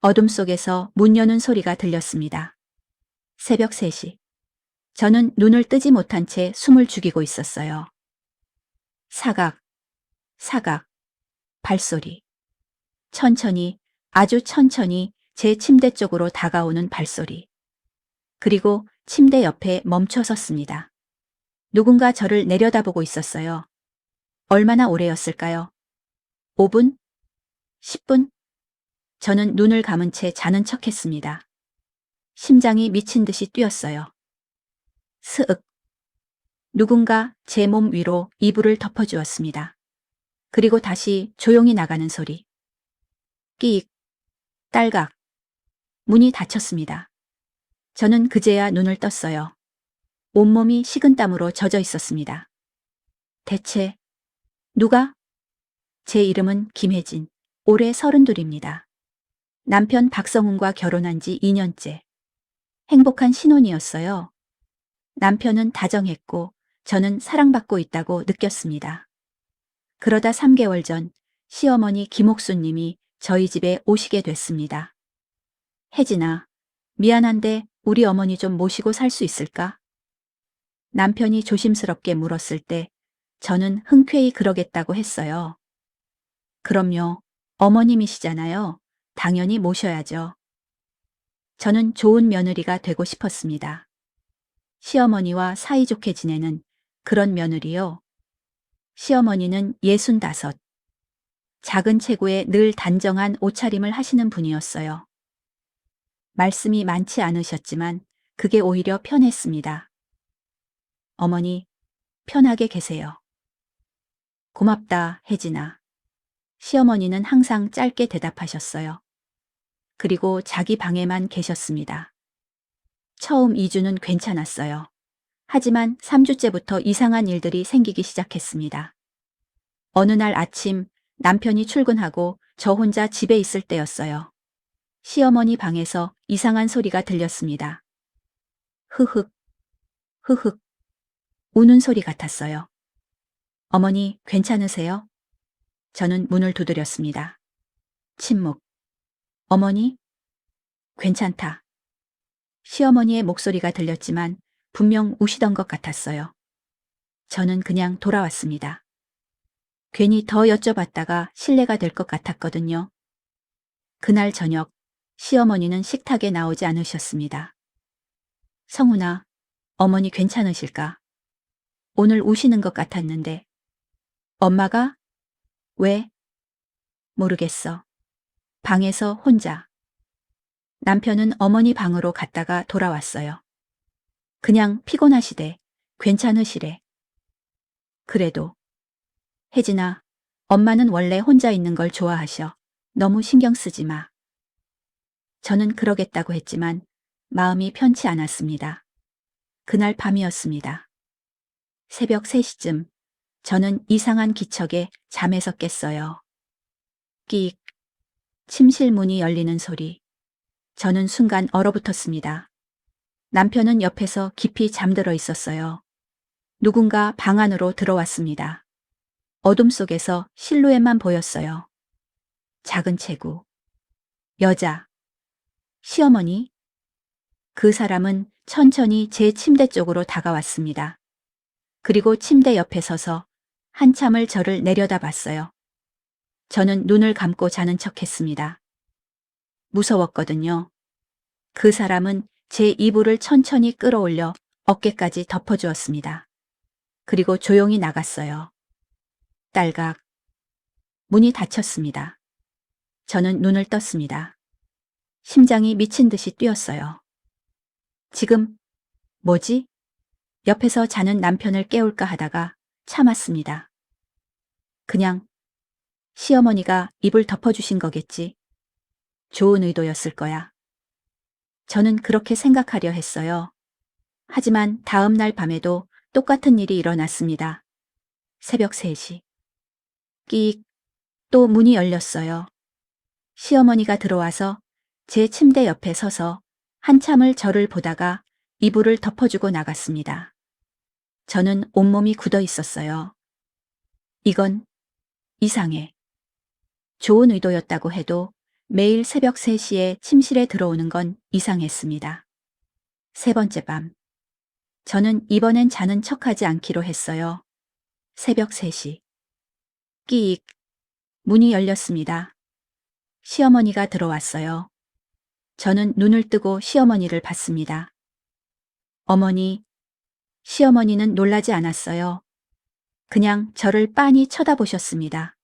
어둠 속에서 문 여는 소리가 들렸습니다. 새벽 3시. 저는 눈을 뜨지 못한 채 숨을 죽이고 있었어요. 사각, 사각, 발소리. 천천히, 아주 천천히 제 침대 쪽으로 다가오는 발소리. 그리고 침대 옆에 멈춰 섰습니다. 누군가 저를 내려다보고 있었어요. 얼마나 오래였을까요? 5분? 10분? 저는 눈을 감은 채 자는 척했습니다. 심장이 미친 듯이 뛰었어요. 스윽. 누군가 제 몸 위로 이불을 덮어주었습니다. 그리고 다시 조용히 나가는 소리. 끼익. 딸각. 문이 닫혔습니다. 저는 그제야 눈을 떴어요. 온몸이 식은땀으로 젖어 있었습니다. 대체 누가? 제 이름은 김혜진. 올해 32입니다. 남편 박성훈과 결혼한 지 2년째. 행복한 신혼이었어요. 남편은 다정했고 저는 사랑받고 있다고 느꼈습니다. 그러다 3개월 전 시어머니 김옥수님이 저희 집에 오시게 됐습니다. 혜진아, 미안한데 우리 어머니 좀 모시고 살 수 있을까? 남편이 조심스럽게 물었을 때 저는 흔쾌히 그러겠다고 했어요. 그럼요. 어머님이시잖아요. 당연히 모셔야죠. 저는 좋은 며느리가 되고 싶었습니다. 시어머니와 사이좋게 지내는 그런 며느리요. 시어머니는 65. 작은 체구에 늘 단정한 옷차림을 하시는 분이었어요. 말씀이 많지 않으셨지만 그게 오히려 편했습니다. 어머니, 편하게 계세요. 고맙다, 혜진아. 시어머니는 항상 짧게 대답하셨어요. 그리고 자기 방에만 계셨습니다. 처음 2주는 괜찮았어요. 하지만 3주째부터 이상한 일들이 생기기 시작했습니다. 어느 날 아침 남편이 출근하고 저 혼자 집에 있을 때였어요. 시어머니 방에서 이상한 소리가 들렸습니다. 흐흑, 흐흑, 우는 소리 같았어요. 어머니, 괜찮으세요? 저는 문을 두드렸습니다. 침묵. 어머니? 괜찮다. 시어머니의 목소리가 들렸지만 분명 우시던 것 같았어요. 저는 그냥 돌아왔습니다. 괜히 더 여쭤봤다가 실례가 될 것 같았거든요. 그날 저녁 시어머니는 식탁에 나오지 않으셨습니다. 성훈아, 어머니 괜찮으실까? 오늘 우시는 것 같았는데. 엄마가? 왜? 모르겠어. 방에서 혼자. 남편은 어머니 방으로 갔다가 돌아왔어요. 그냥 피곤하시대. 괜찮으시래. 그래도. 혜진아, 엄마는 원래 혼자 있는 걸 좋아하셔. 너무 신경 쓰지 마. 저는 그러겠다고 했지만 마음이 편치 않았습니다. 그날 밤이었습니다. 새벽 3시쯤 저는 이상한 기척에 잠에서 깼어요. 끼익. 침실 문이 열리는 소리. 저는 순간 얼어붙었습니다. 남편은 옆에서 깊이 잠들어 있었어요. 누군가 방 안으로 들어왔습니다. 어둠 속에서 실루엣만 보였어요. 작은 체구. 여자. 시어머니. 그 사람은 천천히 제 침대 쪽으로 다가왔습니다. 그리고 침대 옆에 서서 한참을 저를 내려다봤어요. 저는 눈을 감고 자는 척했습니다. 무서웠거든요. 그 사람은 제 이불을 천천히 끌어올려 어깨까지 덮어주었습니다. 그리고 조용히 나갔어요. 딸각. 문이 닫혔습니다. 저는 눈을 떴습니다. 심장이 미친 듯이 뛰었어요. 지금 뭐지? 옆에서 자는 남편을 깨울까 하다가 참았습니다. 그냥 시어머니가 이불 덮어주신 거겠지. 좋은 의도였을 거야. 저는 그렇게 생각하려 했어요. 하지만 다음 날 밤에도 똑같은 일이 일어났습니다. 새벽 3시. 끼익. 또 문이 열렸어요. 시어머니가 들어와서 제 침대 옆에 서서 한참을 저를 보다가 이불을 덮어주고 나갔습니다. 저는 온몸이 굳어 있었어요. 이건 이상해. 좋은 의도였다고 해도 매일 새벽 3시에 침실에 들어오는 건 이상했습니다. 세 번째 밤. 저는 이번엔 자는 척하지 않기로 했어요. 새벽 3시. 끼익. 문이 열렸습니다. 시어머니가 들어왔어요. 저는 눈을 뜨고 시어머니를 봤습니다. 어머니. 시어머니는 놀라지 않았어요. 그냥 저를 빤히 쳐다보셨습니다.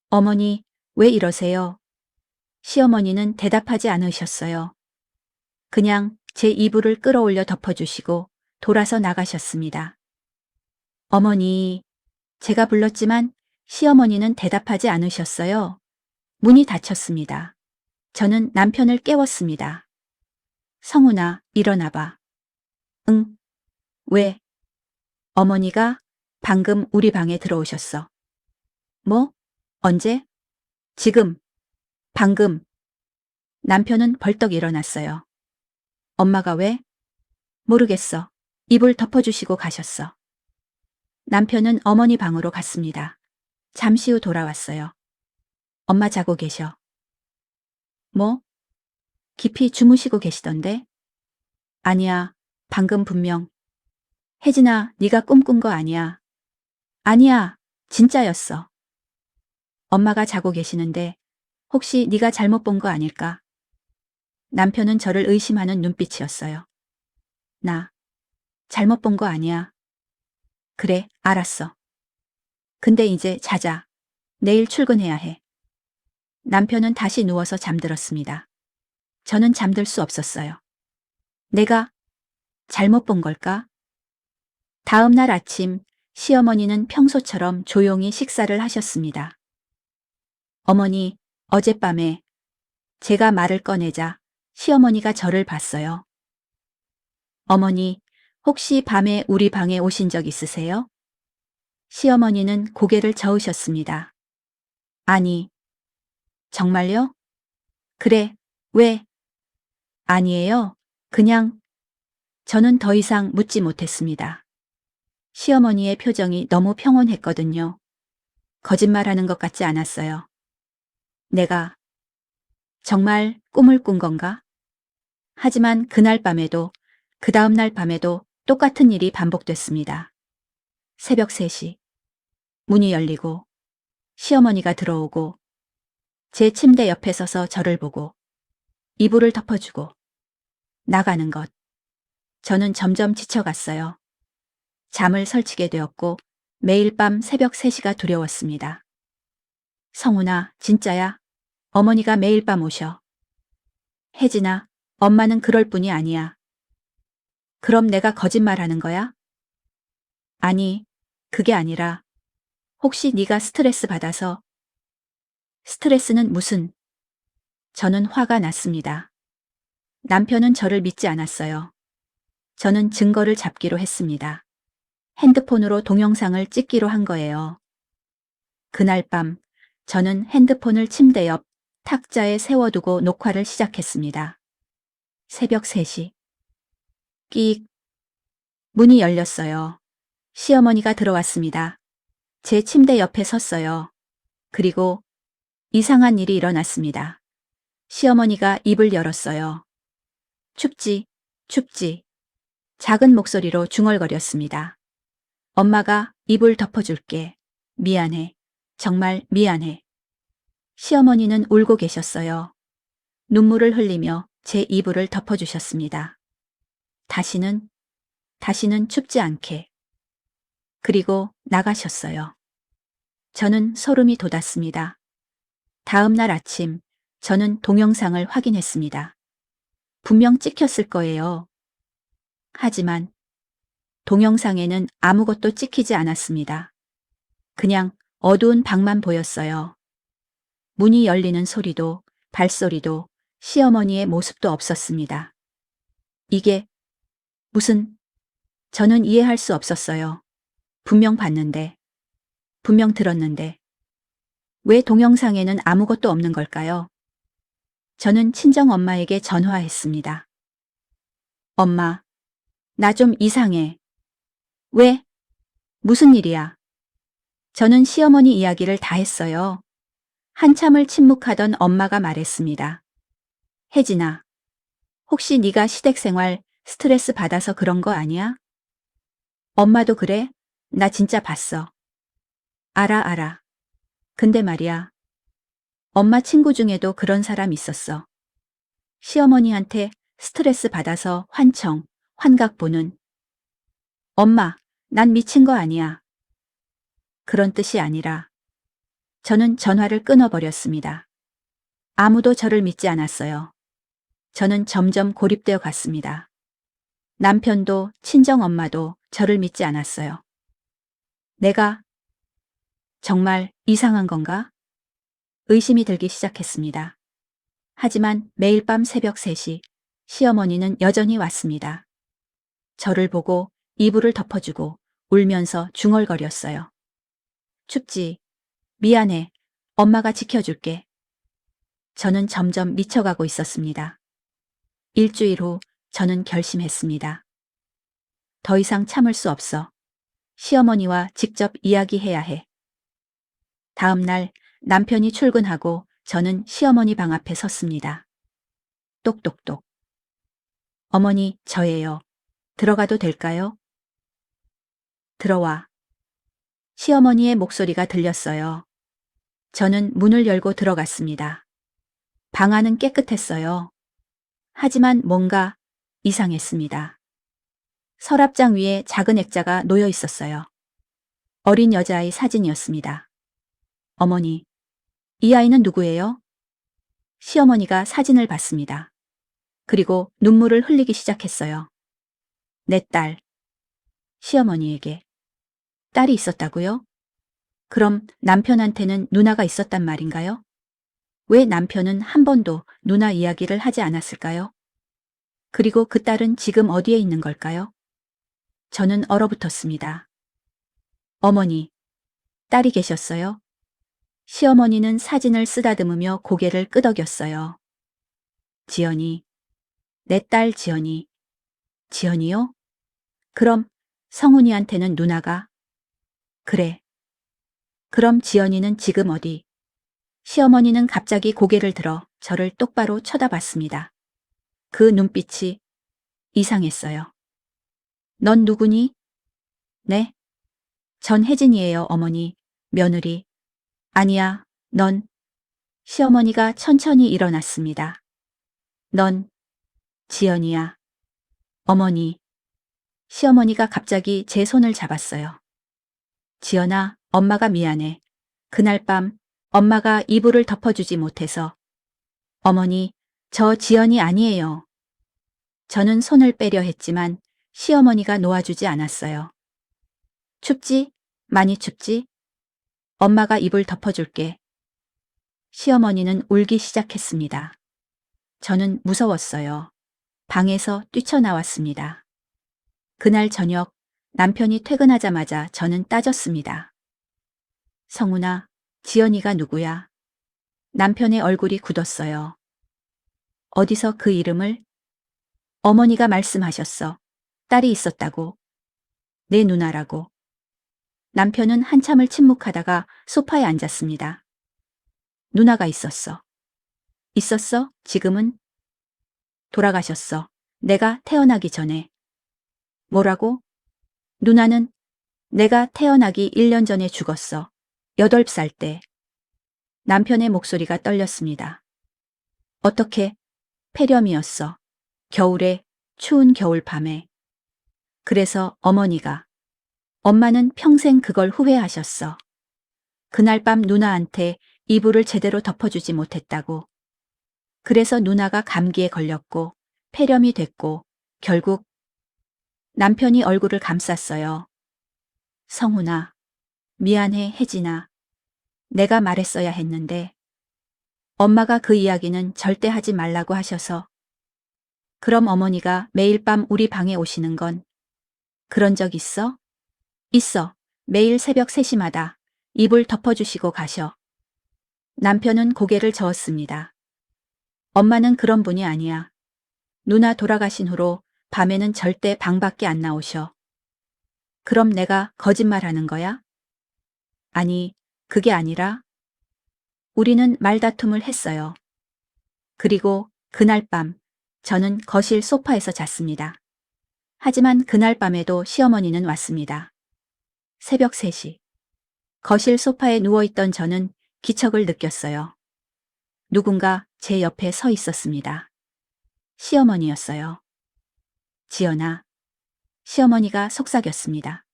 어머니, 왜 이러세요? 시어머니는 대답하지 않으셨어요. 그냥 제 이불을 끌어올려 덮어주시고 돌아서 나가셨습니다. 어머니, 제가 불렀지만 시어머니는 대답하지 않으셨어요. 문이 닫혔습니다. 저는 남편을 깨웠습니다. 성훈아, 일어나봐. 응. 왜? 어머니가 방금 우리 방에 들어오셨어. 뭐? 언제? 지금. 방금. 남편은 벌떡 일어났어요. 엄마가 왜? 모르겠어. 이불 덮어주시고 가셨어. 남편은 어머니 방으로 갔습니다. 잠시 후 돌아왔어요. 엄마 자고 계셔. 뭐? 깊이 주무시고 계시던데? 아니야. 방금 분명. 혜진아, 네가 꿈꾼 거 아니야. 아니야. 진짜였어. 엄마가 자고 계시는데 혹시 네가 잘못 본 거 아닐까? 남편은 저를 의심하는 눈빛이었어요. 나 잘못 본 거 아니야. 그래, 알았어. 근데 이제 자자. 내일 출근해야 해. 남편은 다시 누워서 잠들었습니다. 저는 잠들 수 없었어요. 내가 잘못 본 걸까? 다음 날 아침 시어머니는 평소처럼 조용히 식사를 하셨습니다. 어머니, 어젯밤에 제가 말을 꺼내자 시어머니가 저를 봤어요. 어머니, 혹시 밤에 우리 방에 오신 적 있으세요? 시어머니는 고개를 저으셨습니다. 아니, 정말요? 그래, 왜? 아니에요. 그냥 저는 더 이상 묻지 못했습니다. 시어머니의 표정이 너무 평온했거든요. 거짓말하는 것 같지 않았어요. 내가 정말 꿈을 꾼 건가? 하지만 그날 밤에도 그 다음 날 밤에도 똑같은 일이 반복됐습니다. 새벽 3시. 문이 열리고 시어머니가 들어오고 제 침대 옆에 서서 저를 보고 이불을 덮어주고 나가는 것. 저는 점점 지쳐갔어요. 잠을 설치게 되었고 매일 밤 새벽 3시가 두려웠습니다. 성훈아, 진짜야? 어머니가 매일 밤 오셔. 혜진아, 엄마는 그럴 뿐이 아니야. 그럼 내가 거짓말하는 거야? 아니, 그게 아니라 혹시 네가 스트레스 받아서. 스트레스는 무슨? 저는 화가 났습니다. 남편은 저를 믿지 않았어요. 저는 증거를 잡기로 했습니다. 핸드폰으로 동영상을 찍기로 한 거예요. 그날 밤 저는 핸드폰을 침대 옆 탁자에 세워두고 녹화를 시작했습니다. 새벽 3시. 끼익. 문이 열렸어요. 시어머니가 들어왔습니다. 제 침대 옆에 섰어요. 그리고 이상한 일이 일어났습니다. 시어머니가 입을 열었어요. 춥지, 춥지. 작은 목소리로 중얼거렸습니다. 엄마가 이불 덮어줄게. 미안해. 정말 미안해. 시어머니는 울고 계셨어요. 눈물을 흘리며 제 이불을 덮어주셨습니다. 다시는 춥지 않게. 그리고 나가셨어요. 저는 소름이 돋았습니다. 다음 날 아침 저는 동영상을 확인했습니다. 분명 찍혔을 거예요. 하지만 동영상에는 아무것도 찍히지 않았습니다. 그냥 어두운 방만 보였어요. 문이 열리는 소리도 발소리도 시어머니의 모습도 없었습니다. 이게 무슨... 저는 이해할 수 없었어요. 분명 봤는데, 분명 들었는데 왜 동영상에는 아무것도 없는 걸까요? 저는 친정엄마에게 전화했습니다. 엄마, 나 좀 이상해. 왜? 무슨 일이야? 저는 시어머니 이야기를 다 했어요. 한참을 침묵하던 엄마가 말했습니다. 혜진아, 혹시 네가 시댁생활 스트레스 받아서 그런 거 아니야? 엄마도 그래? 나 진짜 봤어. 알아. 근데 말이야. 엄마 친구 중에도 그런 사람 있었어. 시어머니한테 스트레스 받아서 환각 보는. 엄마, 난 미친 거 아니야. 그런 뜻이 아니라. 저는 전화를 끊어버렸습니다. 아무도 저를 믿지 않았어요. 저는 점점 고립되어 갔습니다. 남편도 친정엄마도 저를 믿지 않았어요. 내가 정말 이상한 건가? 의심이 들기 시작했습니다. 하지만 매일 밤 새벽 3시 시어머니는 여전히 왔습니다. 저를 보고 이불을 덮어주고 울면서 중얼거렸어요. 춥지? 미안해. 엄마가 지켜줄게. 저는 점점 미쳐가고 있었습니다. 일주일 후 저는 결심했습니다. 더 이상 참을 수 없어. 시어머니와 직접 이야기해야 해. 다음 날 남편이 출근하고 저는 시어머니 방 앞에 섰습니다. 똑똑똑. 어머니, 저예요. 들어가도 될까요? 들어와. 시어머니의 목소리가 들렸어요. 저는 문을 열고 들어갔습니다. 방 안은 깨끗했어요. 하지만 뭔가 이상했습니다. 서랍장 위에 작은 액자가 놓여 있었어요. 어린 여자아이 사진이었습니다. 어머니, 이 아이는 누구예요? 시어머니가 사진을 봤습니다. 그리고 눈물을 흘리기 시작했어요. 내 딸. 시어머니에게. 딸이 있었다고요? 그럼 남편한테는 누나가 있었단 말인가요? 왜 남편은 한 번도 누나 이야기를 하지 않았을까요? 그리고 그 딸은 지금 어디에 있는 걸까요? 저는 얼어붙었습니다. 어머니, 딸이 계셨어요? 시어머니는 사진을 쓰다듬으며 고개를 끄덕였어요. 지연이, 내 딸 지연이. 지연이요? 그럼 성훈이한테는 누나가? 그래. 그럼 지연이는 지금 어디? 시어머니는 갑자기 고개를 들어 저를 똑바로 쳐다봤습니다. 그 눈빛이 이상했어요. 넌 누구니? 네? 전 혜진이에요, 어머니. 며느리. 아니야, 넌. 시어머니가 천천히 일어났습니다. 넌 지연이야. 어머니. 시어머니가 갑자기 제 손을 잡았어요. 지연아, 엄마가 미안해. 그날 밤 엄마가 이불을 덮어주지 못해서. 어머니, 저 지연이 아니에요. 저는 손을 빼려 했지만 시어머니가 놓아주지 않았어요. 춥지? 많이 춥지? 엄마가 이불 덮어줄게. 시어머니는 울기 시작했습니다. 저는 무서웠어요. 방에서 뛰쳐나왔습니다. 그날 저녁 남편이 퇴근하자마자 저는 따졌습니다. 성훈아, 지연이가 누구야? 남편의 얼굴이 굳었어요. 어디서 그 이름을? 어머니가 말씀하셨어. 딸이 있었다고. 내 누나라고. 남편은 한참을 침묵하다가 소파에 앉았습니다. 누나가 있었어. 있었어? 지금은? 돌아가셨어. 내가 태어나기 전에. 뭐라고? 누나는 내가 태어나기 1년 전에 죽었어. 8살 때. 남편의 목소리가 떨렸습니다. 어떻게? 폐렴이었어. 겨울에, 추운 겨울 밤에. 그래서 엄마는 평생 그걸 후회하셨어. 그날 밤 누나한테 이불을 제대로 덮어주지 못했다고. 그래서 누나가 감기에 걸렸고 폐렴이 됐고 결국 남편이 얼굴을 감쌌어요. 성훈아, 미안해 혜진아. 내가 말했어야 했는데 엄마가 그 이야기는 절대 하지 말라고 하셔서. 그럼 어머니가 매일 밤 우리 방에 오시는 건 그런 적 있어? 있어. 매일 새벽 3시마다 이불 덮어주시고 가셔. 남편은 고개를 저었습니다. 엄마는 그런 분이 아니야. 누나 돌아가신 후로 밤에는 절대 방 밖에 안 나오셔. 그럼 내가 거짓말하는 거야? 아니, 그게 아니라 우리는 말다툼을 했어요. 그리고 그날 밤 저는 거실 소파에서 잤습니다. 하지만 그날 밤에도 시어머니는 왔습니다. 새벽 3시. 거실 소파에 누워있던 저는 기척을 느꼈어요. 누군가 제 옆에 서 있었습니다. 시어머니였어요. 지연아. 시어머니가 속삭였습니다.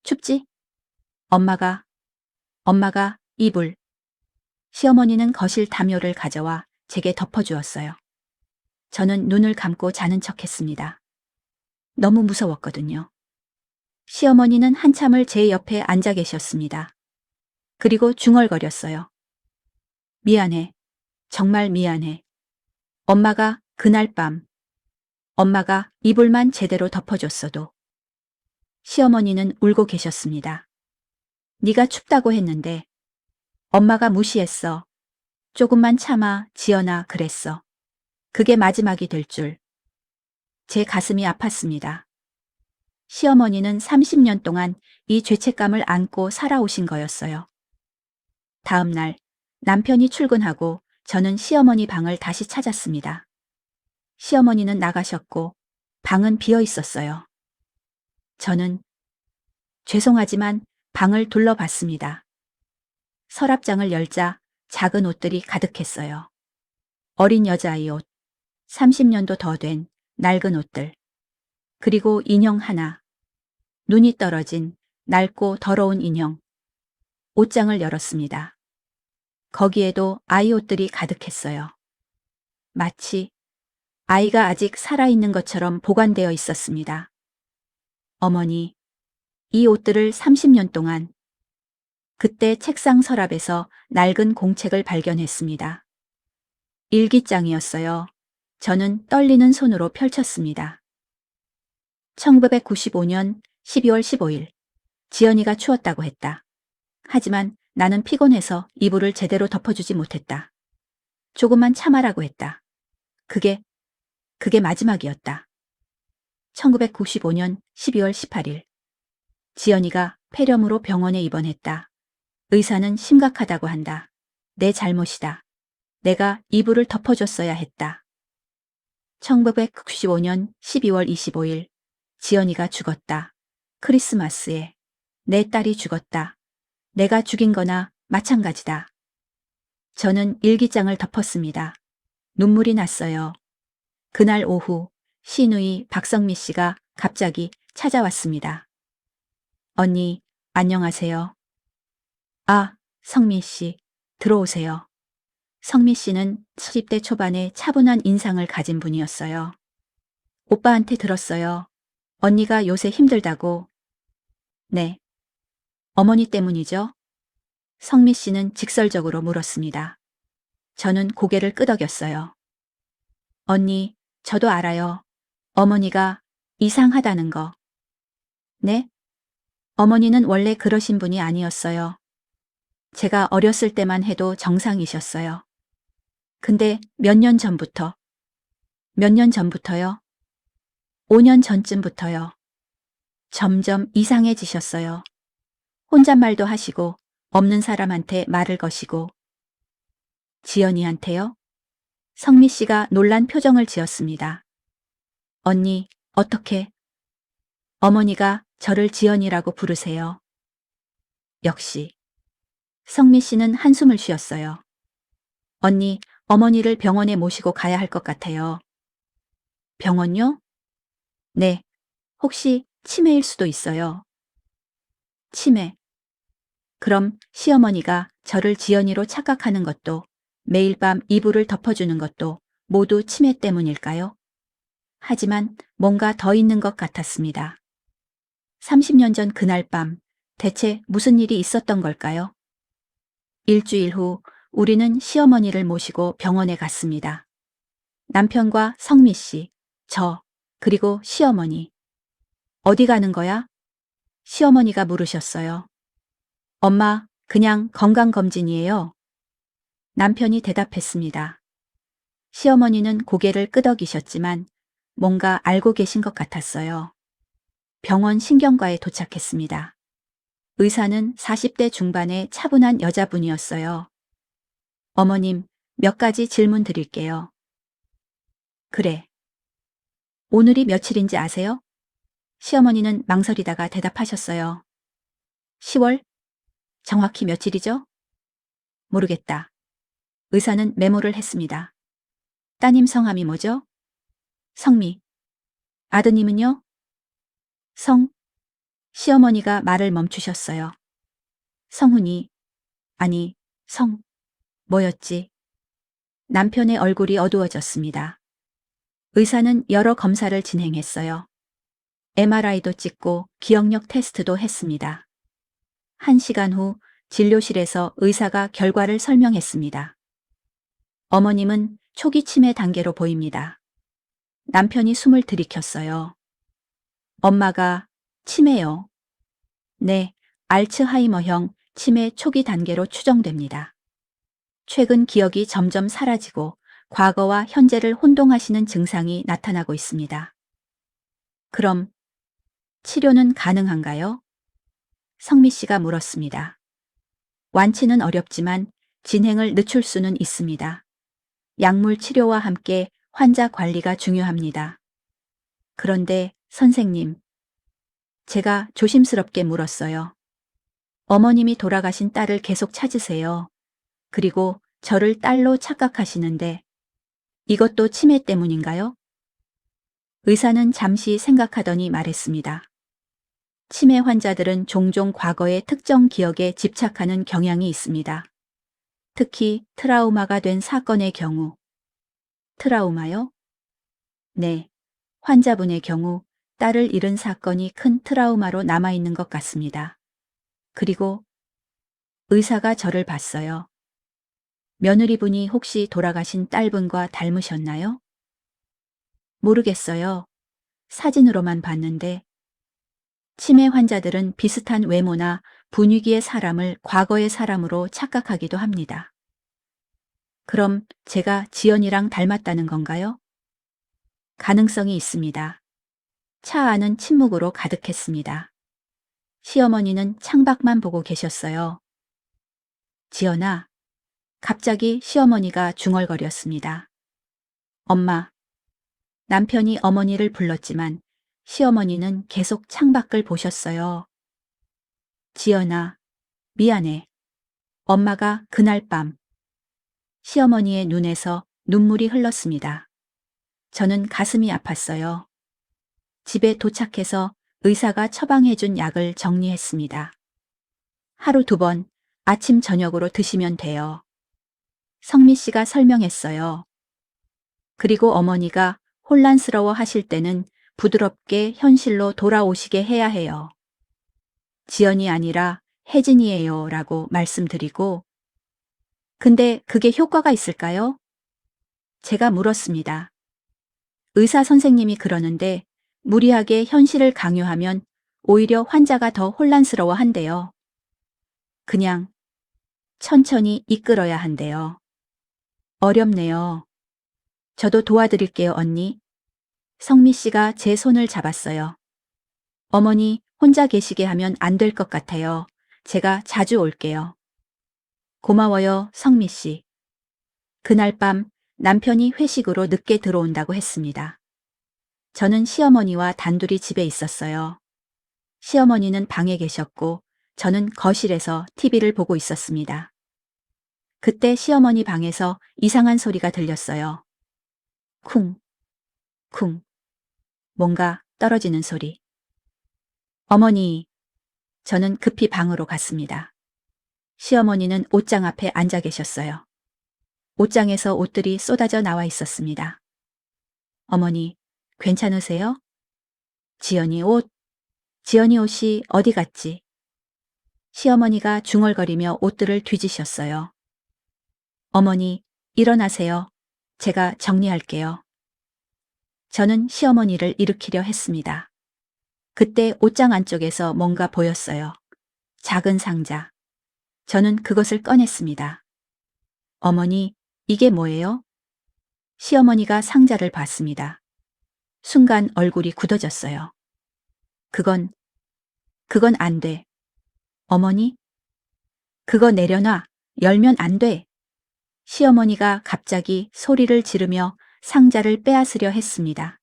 춥지? 엄마가 이불. 시어머니는 거실 담요를 가져와 제게 덮어주었어요. 저는 눈을 감고 자는 척했습니다. 너무 무서웠거든요. 시어머니는 한참을 제 옆에 앉아 계셨습니다. 그리고 중얼거렸어요. 미안해. 정말 미안해. 엄마가 그날 밤 엄마가 이불만 제대로 덮어줬어도. 시어머니는 울고 계셨습니다. 네가 춥다고 했는데 엄마가 무시했어. 조금만 참아, 지연아, 그랬어. 그게 마지막이 될 줄. 제 가슴이 아팠습니다. 시어머니는 30년 동안 이 죄책감을 안고 살아오신 거였어요. 다음 날 남편이 출근하고 저는 시어머니 방을 다시 찾았습니다. 시어머니는 나가셨고 방은 비어 있었어요. 저는 죄송하지만 방을 둘러봤습니다. 서랍장을 열자 작은 옷들이 가득했어요. 어린 여자아이 옷, 30년도 더 된 낡은 옷들, 그리고 인형 하나, 눈이 떨어진 낡고 더러운 인형. 옷장을 열었습니다. 거기에도 아이 옷들이 가득했어요. 마치 아이가 아직 살아있는 것처럼 보관되어 있었습니다. 어머니, 이 옷들을 30년 동안. 그때 책상 서랍에서 낡은 공책을 발견했습니다. 일기장이었어요. 저는 떨리는 손으로 펼쳤습니다. 1995년 12월 15일. 지연이가 추웠다고 했다. 하지만 나는 피곤해서 이불을 제대로 덮어주지 못했다. 조금만 참아라고 했다. 그게 마지막이었다. 1995년 12월 18일. 지연이가 폐렴으로 병원에 입원했다. 의사는 심각하다고 한다. 내 잘못이다. 내가 이불을 덮어줬어야 했다. 1995년 12월 25일. 지연이가 죽었다. 크리스마스에. 내 딸이 죽었다. 내가 죽인 거나 마찬가지다. 저는 일기장을 덮었습니다. 눈물이 났어요. 그날 오후 시누이 박성미 씨가 갑자기 찾아왔습니다. 언니, 안녕하세요. 아, 성미 씨, 들어오세요. 성미 씨는 30대 초반의 차분한 인상을 가진 분이었어요. 오빠한테 들었어요. 언니가 요새 힘들다고. 네. 어머니 때문이죠? 성미 씨는 직설적으로 물었습니다. 저는 고개를 끄덕였어요. 언니, 저도 알아요. 어머니가 이상하다는 거. 네? 어머니는 원래 그러신 분이 아니었어요. 제가 어렸을 때만 해도 정상이셨어요. 근데 몇 년 전부터. 몇 년 전부터요? 5년 전쯤부터요. 점점 이상해지셨어요. 혼잣말도 하시고 없는 사람한테 말을 거시고. 지연이한테요? 성미 씨가 놀란 표정을 지었습니다. 언니, 어떻게? 어머니가 저를 지연이라고 부르세요. 역시. 성미 씨는 한숨을 쉬었어요. 언니, 어머니를 병원에 모시고 가야 할 것 같아요. 병원요? 네. 혹시 치매일 수도 있어요. 치매. 그럼 시어머니가 저를 지연이로 착각하는 것도 매일 밤 이불을 덮어주는 것도 모두 치매 때문일까요? 하지만 뭔가 더 있는 것 같았습니다. 30년 전 그날 밤 대체 무슨 일이 있었던 걸까요? 일주일 후 우리는 시어머니를 모시고 병원에 갔습니다. 남편과 성미 씨, 저, 그리고 시어머니. 어디 가는 거야? 시어머니가 물으셨어요. 엄마, 그냥 건강검진이에요. 남편이 대답했습니다. 시어머니는 고개를 끄덕이셨지만 뭔가 알고 계신 것 같았어요. 병원 신경과에 도착했습니다. 의사는 40대 중반의 차분한 여자분이었어요. 어머님, 몇 가지 질문 드릴게요. 그래. 오늘이 며칠인지 아세요? 시어머니는 망설이다가 대답하셨어요. 10월? 정확히 며칠이죠? 모르겠다. 의사는 메모를 했습니다. 따님 성함이 뭐죠? 성미. 아드님은요? 성. 시어머니가 말을 멈추셨어요. 성훈이. 아니, 성. 뭐였지? 남편의 얼굴이 어두워졌습니다. 의사는 여러 검사를 진행했어요. MRI도 찍고 기억력 테스트도 했습니다. 1시간 후 진료실에서 의사가 결과를 설명했습니다. 어머님은 초기 치매 단계로 보입니다. 남편이 숨을 들이켰어요. 엄마가 치매요. 네, 알츠하이머형 치매 초기 단계로 추정됩니다. 최근 기억이 점점 사라지고 과거와 현재를 혼동하시는 증상이 나타나고 있습니다. 그럼 치료는 가능한가요? 성미 씨가 물었습니다. 완치는 어렵지만 진행을 늦출 수는 있습니다. 약물 치료와 함께 환자 관리가 중요합니다. 그런데 선생님, 제가 조심스럽게 물었어요. 어머님이 돌아가신 딸을 계속 찾으세요. 그리고 저를 딸로 착각하시는데 이것도 치매 때문인가요? 의사는 잠시 생각하더니 말했습니다. 치매 환자들은 종종 과거의 특정 기억에 집착하는 경향이 있습니다. 특히 트라우마가 된 사건의 경우. 트라우마요? 네. 환자분의 경우 딸을 잃은 사건이 큰 트라우마로 남아있는 것 같습니다. 그리고 의사가 저를 봤어요. 며느리분이 혹시 돌아가신 딸분과 닮으셨나요? 모르겠어요. 사진으로만 봤는데 치매 환자들은 비슷한 외모나 분위기의 사람을 과거의 사람으로 착각하기도 합니다. 그럼 제가 지연이랑 닮았다는 건가요? 가능성이 있습니다. 차 안은 침묵으로 가득했습니다. 시어머니는 창밖만 보고 계셨어요. 지연아, 갑자기 시어머니가 중얼거렸습니다. 엄마. 남편이 어머니를 불렀지만 시어머니는 계속 창밖을 보셨어요. 지연아, 미안해. 엄마가 그날 밤 시어머니의 눈에서 눈물이 흘렀습니다. 저는 가슴이 아팠어요. 집에 도착해서 의사가 처방해준 약을 정리했습니다. 하루 2번 아침 저녁으로 드시면 돼요. 성미 씨가 설명했어요. 그리고 어머니가 혼란스러워 하실 때는 부드럽게 현실로 돌아오시게 해야 해요. 지연이 아니라 혜진이에요 라고 말씀드리고 근데 그게 효과가 있을까요? 제가 물었습니다. 의사 선생님이 그러는데 무리하게 현실을 강요하면 오히려 환자가 더 혼란스러워 한대요. 그냥 천천히 이끌어야 한대요. 어렵네요. 저도 도와드릴게요, 언니. 성미 씨가 제 손을 잡았어요. 어머니 혼자 계시게 하면 안 될 것 같아요. 제가 자주 올게요. 고마워요, 성미 씨. 그날 밤 남편이 회식으로 늦게 들어온다고 했습니다. 저는 시어머니와 단둘이 집에 있었어요. 시어머니는 방에 계셨고 저는 거실에서 TV를 보고 있었습니다. 그때 시어머니 방에서 이상한 소리가 들렸어요. 쿵, 쿵. 뭔가 떨어지는 소리. 어머니. 저는 급히 방으로 갔습니다. 시어머니는 옷장 앞에 앉아 계셨어요. 옷장에서 옷들이 쏟아져 나와 있었습니다. 어머니, 괜찮으세요? 지연이 옷? 지연이 옷이 어디 갔지? 시어머니가 중얼거리며 옷들을 뒤지셨어요. 어머니, 일어나세요. 제가 정리할게요. 저는 시어머니를 일으키려 했습니다. 그때 옷장 안쪽에서 뭔가 보였어요. 작은 상자. 저는 그것을 꺼냈습니다. 어머니, 이게 뭐예요? 시어머니가 상자를 봤습니다. 순간 얼굴이 굳어졌어요. 그건 안 돼. 어머니? 그거 내려놔. 열면 안 돼. 시어머니가 갑자기 소리를 지르며 상자를 빼앗으려 했습니다.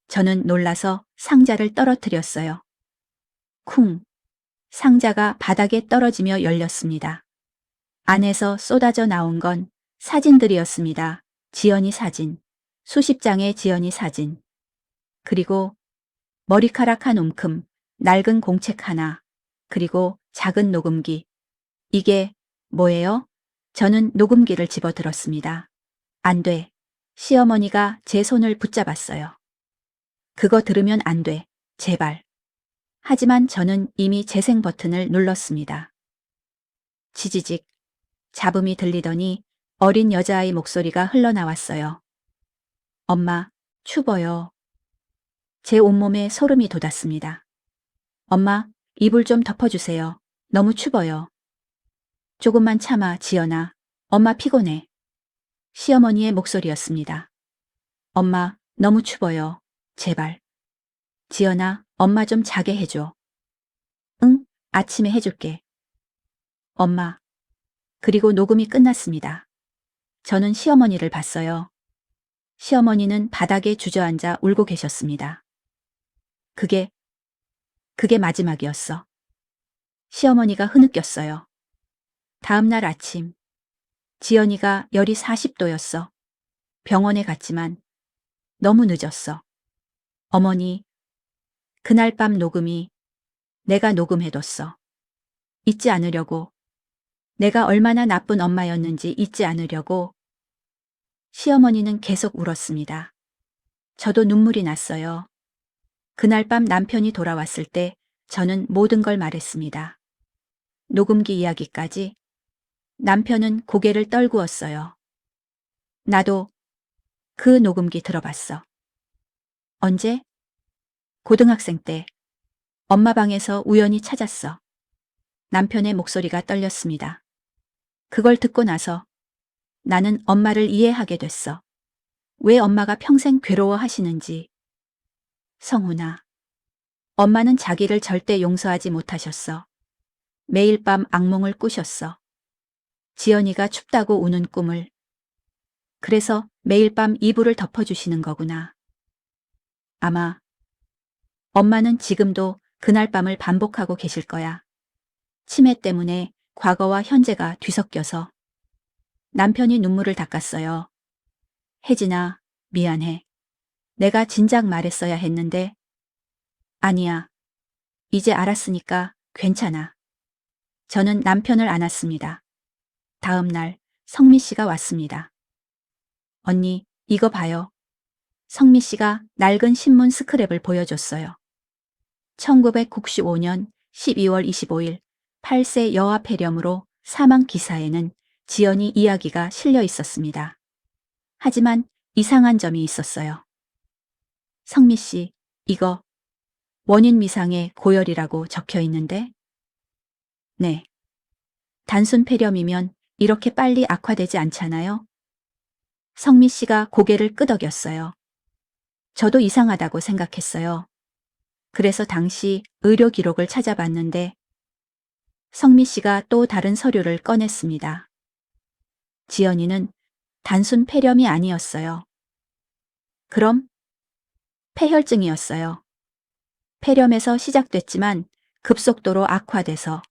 저는 놀라서 상자를 떨어뜨렸어요. 쿵! 상자가 바닥에 떨어지며 열렸습니다. 안에서 쏟아져 나온 건 사진들이었습니다. 지연이 사진, 수십 장의 지연이 사진, 그리고 머리카락 한 움큼, 낡은 공책 하나, 그리고 작은 녹음기. 이게 뭐예요? 저는 녹음기를 집어들었습니다. 안 돼. 시어머니가 제 손을 붙잡았어요. 그거 들으면 안 돼. 제발. 하지만 저는 이미 재생 버튼을 눌렀습니다. 지지직. 잡음이 들리더니 어린 여자아이 목소리가 흘러나왔어요. 엄마, 추워요. 제 온몸에 소름이 돋았습니다. 엄마, 이불 좀 덮어주세요. 너무 추워요. 조금만 참아, 지연아. 엄마 피곤해. 시어머니의 목소리였습니다. 엄마, 너무 추워요. 제발. 지연아, 엄마 좀 자게 해줘. 응, 아침에 해줄게. 엄마. 그리고 녹음이 끝났습니다. 저는 시어머니를 봤어요. 시어머니는 바닥에 주저앉아 울고 계셨습니다. 그게 마지막이었어. 시어머니가 흐느꼈어요. 다음 날 아침, 지연이가 열이 40도였어. 병원에 갔지만 너무 늦었어. 어머니, 그날 밤 녹음이 내가 녹음해뒀어. 잊지 않으려고. 내가 얼마나 나쁜 엄마였는지 잊지 않으려고. 시어머니는 계속 울었습니다. 저도 눈물이 났어요. 그날 밤 남편이 돌아왔을 때 저는 모든 걸 말했습니다. 녹음기 이야기까지. 남편은 고개를 떨구었어요. 나도 그 녹음기 들어봤어. 언제? 고등학생 때. 엄마 방에서 우연히 찾았어. 남편의 목소리가 떨렸습니다. 그걸 듣고 나서 나는 엄마를 이해하게 됐어. 왜 엄마가 평생 괴로워하시는지. 성훈아. 엄마는 자기를 절대 용서하지 못하셨어. 매일 밤 악몽을 꾸셨어. 지연이가 춥다고 우는 꿈을. 그래서 매일 밤 이불을 덮어주시는 거구나. 아마 엄마는 지금도 그날 밤을 반복하고 계실 거야. 치매 때문에 과거와 현재가 뒤섞여서. 남편이 눈물을 닦았어요. 혜진아, 미안해. 내가 진작 말했어야 했는데. 아니야. 이제 알았으니까 괜찮아. 저는 남편을 안았습니다. 다음 날 성미 씨가 왔습니다. 언니, 이거 봐요. 성미 씨가 낡은 신문 스크랩을 보여줬어요. 1995년 12월 25일 8세 여아 폐렴으로 사망 기사에는 지연이 이야기가 실려 있었습니다. 하지만 이상한 점이 있었어요. 성미 씨, 이거 원인 미상의 고열이라고 적혀 있는데? 네. 단순 폐렴이면 이렇게 빨리 악화되지 않잖아요. 성미 씨가 고개를 끄덕였어요. 저도 이상하다고 생각했어요. 그래서 당시 의료 기록을 찾아봤는데 성미 씨가 또 다른 서류를 꺼냈습니다. 지연이는 단순 폐렴이 아니었어요. 그럼? 폐혈증이었어요. 폐렴에서 시작됐지만 급속도로 악화돼서.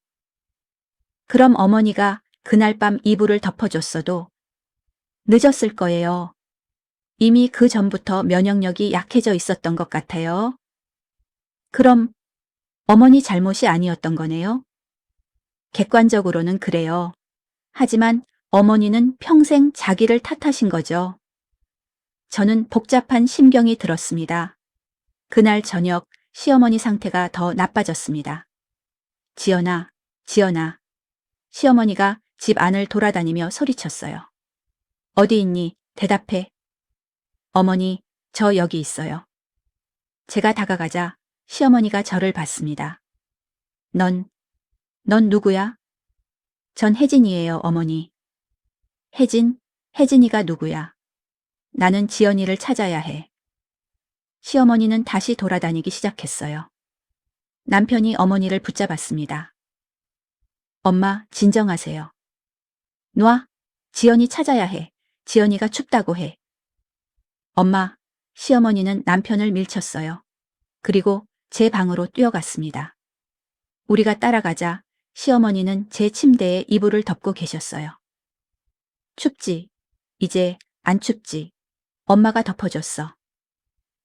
그럼 어머니가 그날 밤 이불을 덮어줬어도 늦었을 거예요. 이미 그 전부터 면역력이 약해져 있었던 것 같아요. 그럼 어머니 잘못이 아니었던 거네요? 객관적으로는 그래요. 하지만 어머니는 평생 자기를 탓하신 거죠. 저는 복잡한 심경이 들었습니다. 그날 저녁 시어머니 상태가 더 나빠졌습니다. 지연아, 지연아. 시어머니가 집 안을 돌아다니며 소리쳤어요. 어디 있니? 대답해. 어머니, 저 여기 있어요. 제가 다가가자 시어머니가 저를 봤습니다. 넌 누구야? 전 혜진이에요, 어머니. 혜진? 혜진이가 누구야? 나는 지연이를 찾아야 해. 시어머니는 다시 돌아다니기 시작했어요. 남편이 어머니를 붙잡았습니다. 엄마, 진정하세요. 놔. 지연이 찾아야 해. 지연이가 춥다고 해. 엄마, 시어머니는 남편을 밀쳤어요. 그리고 제 방으로 뛰어갔습니다. 우리가 따라가자 시어머니는 제 침대에 이불을 덮고 계셨어요. 춥지? 이제 안 춥지? 엄마가 덮어줬어.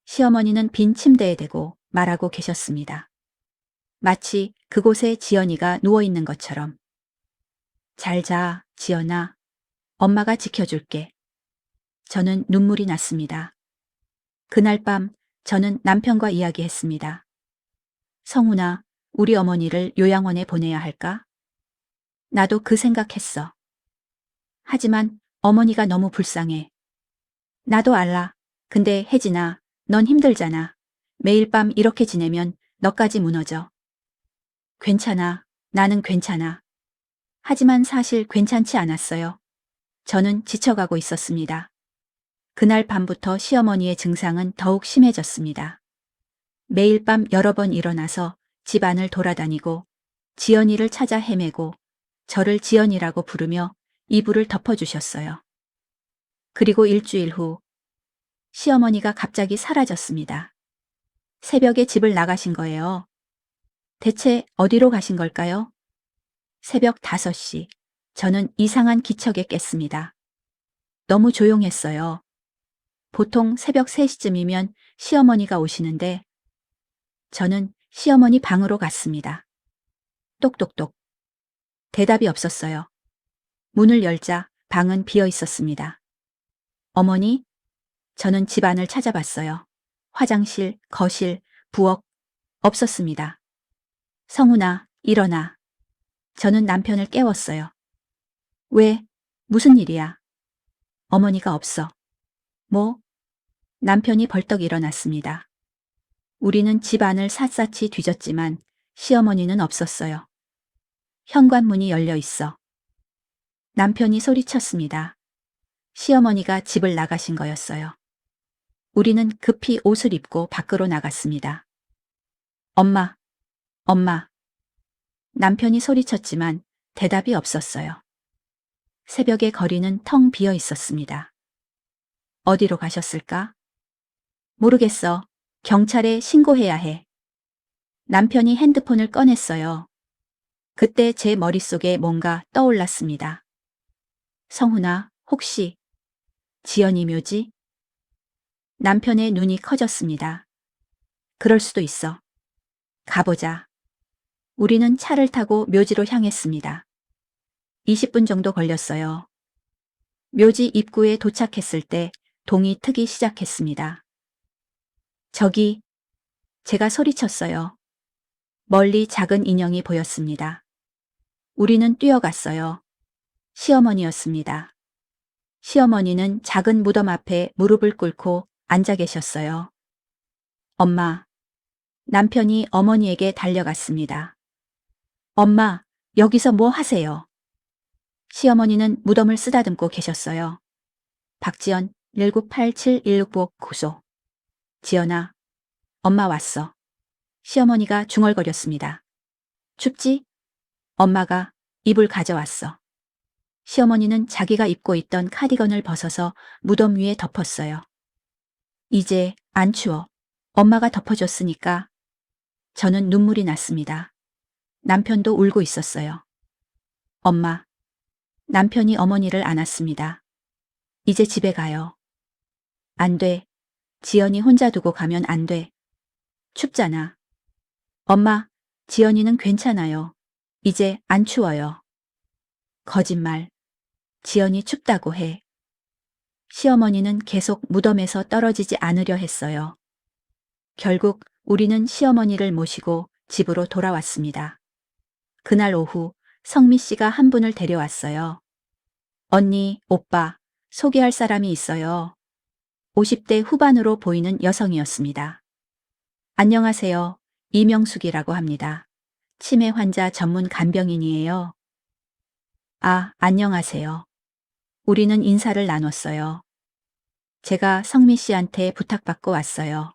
시어머니는 빈 침대에 대고 말하고 계셨습니다. 마치 그곳에 지연이가 누워있는 것처럼. 잘 자, 지연아. 엄마가 지켜줄게. 저는 눈물이 났습니다. 그날 밤 저는 남편과 이야기했습니다. 성훈아, 우리 어머니를 요양원에 보내야 할까? 나도 그 생각했어. 하지만 어머니가 너무 불쌍해. 나도 알아. 근데 혜진아, 넌 힘들잖아. 매일 밤 이렇게 지내면 너까지 무너져. 괜찮아. 나는 괜찮아. 하지만 사실 괜찮지 않았어요. 저는 지쳐가고 있었습니다. 그날 밤부터 시어머니의 증상은 더욱 심해졌습니다. 매일 밤 여러 번 일어나서 집안을 돌아다니고 지연이를 찾아 헤매고 저를 지연이라고 부르며 이불을 덮어주셨어요. 그리고 일주일 후 시어머니가 갑자기 사라졌습니다. 새벽에 집을 나가신 거예요. 대체 어디로 가신 걸까요? 새벽 5시. 저는 이상한 기척에 깼습니다. 너무 조용했어요. 보통 새벽 3시쯤이면 시어머니가 오시는데 저는 시어머니 방으로 갔습니다. 똑똑똑. 대답이 없었어요. 문을 열자 방은 비어 있었습니다. 어머니? 저는 집안을 찾아봤어요. 화장실, 거실, 부엌, 없었습니다. 성훈아, 일어나. 저는 남편을 깨웠어요. 왜? 무슨 일이야? 어머니가 없어. 뭐? 남편이 벌떡 일어났습니다. 우리는 집안을 샅샅이 뒤졌지만 시어머니는 없었어요. 현관문이 열려 있어. 남편이 소리쳤습니다. 시어머니가 집을 나가신 거였어요. 우리는 급히 옷을 입고 밖으로 나갔습니다. 엄마, 엄마. 남편이 소리쳤지만 대답이 없었어요. 새벽의 거리는 텅 비어 있었습니다. 어디로 가셨을까? 모르겠어. 경찰에 신고해야 해. 남편이 핸드폰을 꺼냈어요. 그때 제 머릿속에 뭔가 떠올랐습니다. 성훈아, 혹시 지연이 묘지? 남편의 눈이 커졌습니다. 그럴 수도 있어. 가보자. 우리는 차를 타고 묘지로 향했습니다. 20분 정도 걸렸어요. 묘지 입구에 도착했을 때 동이 트기 시작했습니다. 저기, 제가 소리쳤어요. 멀리 작은 인형이 보였습니다. 우리는 뛰어갔어요. 시어머니였습니다. 시어머니는 작은 무덤 앞에 무릎을 꿇고 앉아 계셨어요. 엄마. 남편이 어머니에게 달려갔습니다. 엄마, 여기서 뭐 하세요? 시어머니는 무덤을 쓰다듬고 계셨어요. 박지연 1987-1695. 지연아, 엄마 왔어. 시어머니가 중얼거렸습니다. 춥지? 엄마가 이불 가져왔어. 시어머니는 자기가 입고 있던 카디건을 벗어서 무덤 위에 덮었어요. 이제 안 추워. 엄마가 덮어줬으니까. 저는 눈물이 났습니다. 남편도 울고 있었어요. 엄마. 남편이 어머니를 안았습니다. 이제 집에 가요. 안 돼. 지연이 혼자 두고 가면 안 돼. 춥잖아. 엄마, 지연이는 괜찮아요. 이제 안 추워요. 거짓말. 지연이 춥다고 해. 시어머니는 계속 무덤에서 떨어지지 않으려 했어요. 결국 우리는 시어머니를 모시고 집으로 돌아왔습니다. 그날 오후 성미 씨가 한 분을 데려왔어요. 언니, 오빠, 소개할 사람이 있어요. 50대 후반으로 보이는 여성이었습니다. 안녕하세요. 이명숙이라고 합니다. 치매 환자 전문 간병인이에요. 아, 안녕하세요. 우리는 인사를 나눴어요. 제가 성미 씨한테 부탁받고 왔어요.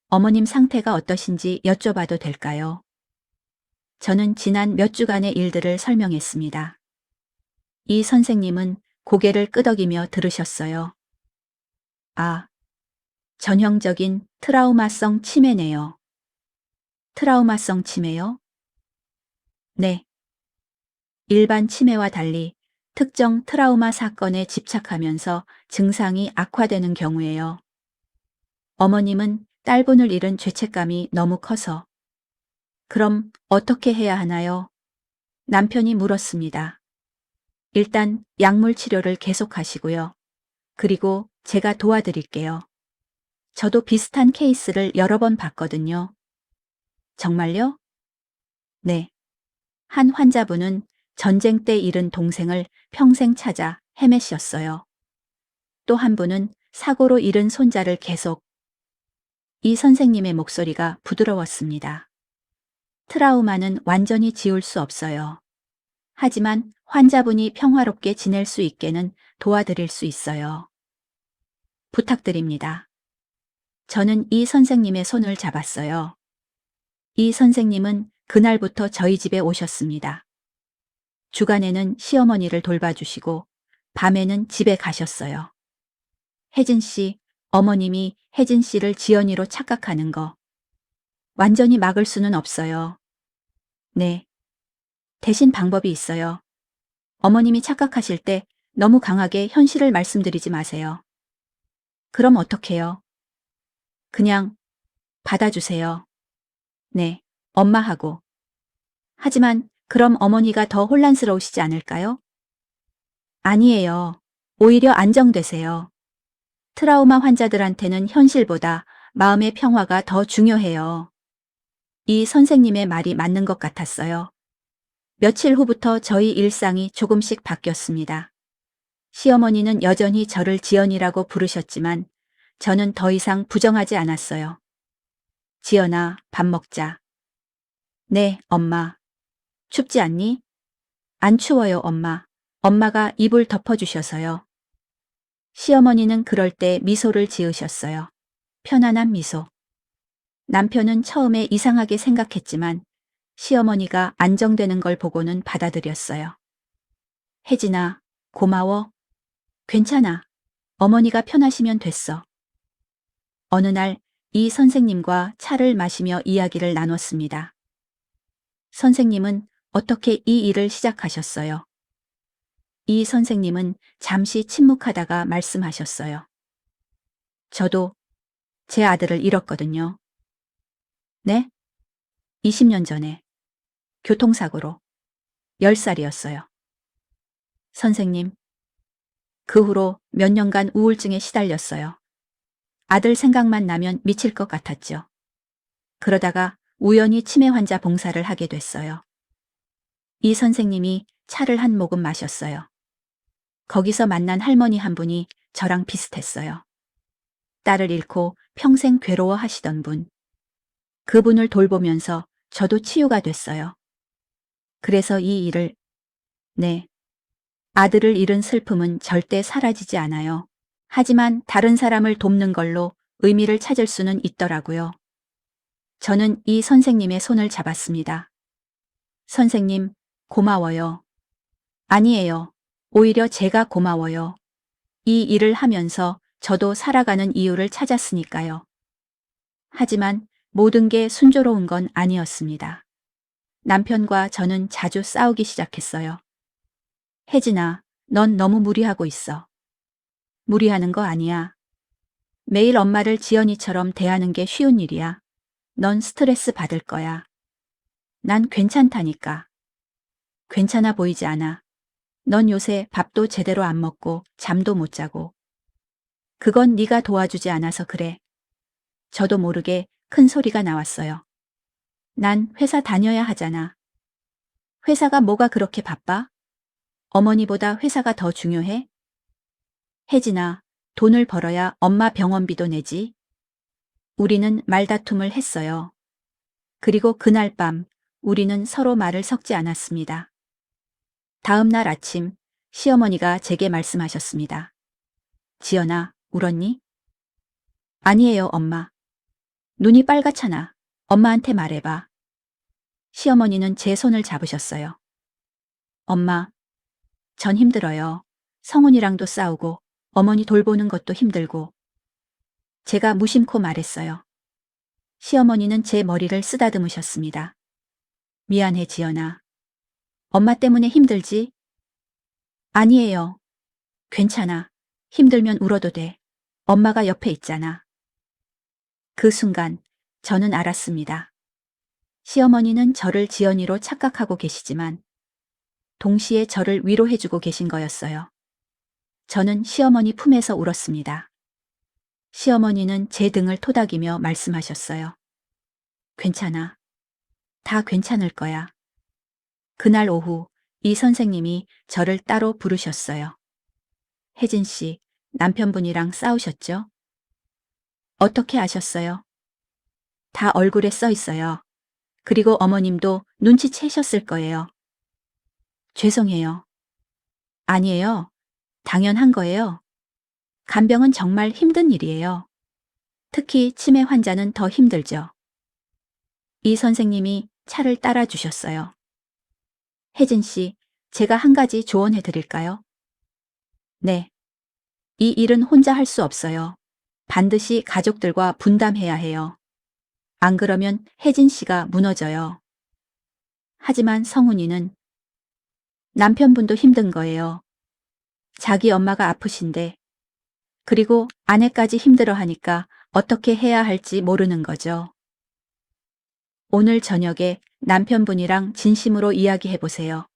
어머님 상태가 어떠신지 여쭤봐도 될까요? 저는 지난 몇 주간의 일들을 설명했습니다. 이 선생님은 고개를 끄덕이며 들으셨어요. 아, 전형적인 트라우마성 치매네요. 트라우마성 치매요? 네. 일반 치매와 달리 특정 트라우마 사건에 집착하면서 증상이 악화되는 경우예요. 어머님은 딸분을 잃은 죄책감이 너무 커서. 그럼 어떻게 해야 하나요? 남편이 물었습니다. 일단 약물 치료를 계속하시고요. 그리고 제가 도와드릴게요. 저도 비슷한 케이스를 여러 번 봤거든요. 정말요? 네. 한 환자분은 전쟁 때 잃은 동생을 평생 찾아 헤매셨어요. 또 한 분은 사고로 잃은 손자를 계속. 이 선생님의 목소리가 부드러웠습니다. 트라우마는 완전히 지울 수 없어요. 하지만 환자분이 평화롭게 지낼 수 있게는 도와드릴 수 있어요. 부탁드립니다. 저는 이 선생님의 손을 잡았어요. 이 선생님은 그날부터 저희 집에 오셨습니다. 주간에는 시어머니를 돌봐주시고 밤에는 집에 가셨어요. 혜진 씨, 어머님이 혜진 씨를 지연이로 착각하는 거 완전히 막을 수는 없어요. 네. 대신 방법이 있어요. 어머님이 착각하실 때 너무 강하게 현실을 말씀드리지 마세요. 그럼 어떡해요? 그냥 받아주세요. 네, 엄마하고. 하지만 그럼 어머니가 더 혼란스러우시지 않을까요? 아니에요. 오히려 안정되세요. 트라우마 환자들한테는 현실보다 마음의 평화가 더 중요해요. 이 선생님의 말이 맞는 것 같았어요. 며칠 후부터 저희 일상이 조금씩 바뀌었습니다. 시어머니는 여전히 저를 지연이라고 부르셨지만 저는 더 이상 부정하지 않았어요. 지연아, 밥 먹자. 네, 엄마. 춥지 않니? 안 추워요, 엄마. 엄마가 이불 덮어주셔서요. 시어머니는 그럴 때 미소를 지으셨어요. 편안한 미소. 남편은 처음에 이상하게 생각했지만 시어머니가 안정되는 걸 보고는 받아들였어요. 혜진아, 고마워. 괜찮아. 어머니가 편하시면 됐어. 어느 날 이 선생님과 차를 마시며 이야기를 나눴습니다. 선생님은 어떻게 이 일을 시작하셨어요? 이 선생님은 잠시 침묵하다가 말씀하셨어요. 저도 제 아들을 잃었거든요. 네? 20년 전에 교통사고로 10살이었어요. 선생님, 그 후로 몇 년간 우울증에 시달렸어요. 아들 생각만 나면 미칠 것 같았죠. 그러다가 우연히 치매 환자 봉사를 하게 됐어요. 이 선생님이 차를 한 모금 마셨어요. 거기서 만난 할머니 한 분이 저랑 비슷했어요. 딸을 잃고 평생 괴로워하시던 분. 그분을 돌보면서 저도 치유가 됐어요. 그래서 이 일을, 네. 아들을 잃은 슬픔은 절대 사라지지 않아요. 하지만 다른 사람을 돕는 걸로 의미를 찾을 수는 있더라고요. 저는 이 선생님의 손을 잡았습니다. 선생님, 고마워요. 아니에요. 오히려 제가 고마워요. 이 일을 하면서 저도 살아가는 이유를 찾았으니까요. 하지만 모든 게 순조로운 건 아니었습니다. 남편과 저는 자주 싸우기 시작했어요. 혜진아, 넌 너무 무리하고 있어. 무리하는 거 아니야. 매일 엄마를 지연이처럼 대하는 게 쉬운 일이야. 넌 스트레스 받을 거야. 난 괜찮다니까. 괜찮아 보이지 않아. 넌 요새 밥도 제대로 안 먹고 잠도 못 자고. 그건 네가 도와주지 않아서 그래. 저도 모르게 큰 소리가 나왔어요. 난 회사 다녀야 하잖아. 회사가 뭐가 그렇게 바빠? 어머니보다 회사가 더 중요해? 혜진아, 돈을 벌어야 엄마 병원비도 내지. 우리는 말다툼을 했어요. 그리고 그날 밤 우리는 서로 말을 섞지 않았습니다. 다음 날 아침 시어머니가 제게 말씀하셨습니다. 지연아, 울었니? 아니에요, 엄마. 눈이 빨갛잖아. 엄마한테 말해봐. 시어머니는 제 손을 잡으셨어요. 엄마, 전 힘들어요. 성훈이랑도 싸우고 어머니 돌보는 것도 힘들고. 제가 무심코 말했어요. 시어머니는 제 머리를 쓰다듬으셨습니다. 미안해, 지연아. 엄마 때문에 힘들지? 아니에요. 괜찮아. 힘들면 울어도 돼. 엄마가 옆에 있잖아. 그 순간 저는 알았습니다. 시어머니는 저를 지연이로 착각하고 계시지만 동시에 저를 위로해주고 계신 거였어요. 저는 시어머니 품에서 울었습니다. 시어머니는 제 등을 토닥이며 말씀하셨어요. 괜찮아. 다 괜찮을 거야. 그날 오후 이 선생님이 저를 따로 부르셨어요. 혜진 씨, 남편분이랑 싸우셨죠? 어떻게 아셨어요? 다 얼굴에 써 있어요. 그리고 어머님도 눈치채셨을 거예요. 죄송해요. 아니에요. 당연한 거예요. 간병은 정말 힘든 일이에요. 특히 치매 환자는 더 힘들죠. 이 선생님이 차를 따라 주셨어요. 혜진 씨, 제가 한 가지 조언해 드릴까요? 네. 이 일은 혼자 할 수 없어요. 반드시 가족들과 분담해야 해요. 안 그러면 혜진 씨가 무너져요. 하지만 성훈이는 남편분도 힘든 거예요. 자기 엄마가 아프신데, 그리고 아내까지 힘들어 하니까 어떻게 해야 할지 모르는 거죠. 오늘 저녁에 남편분이랑 진심으로 이야기해 보세요.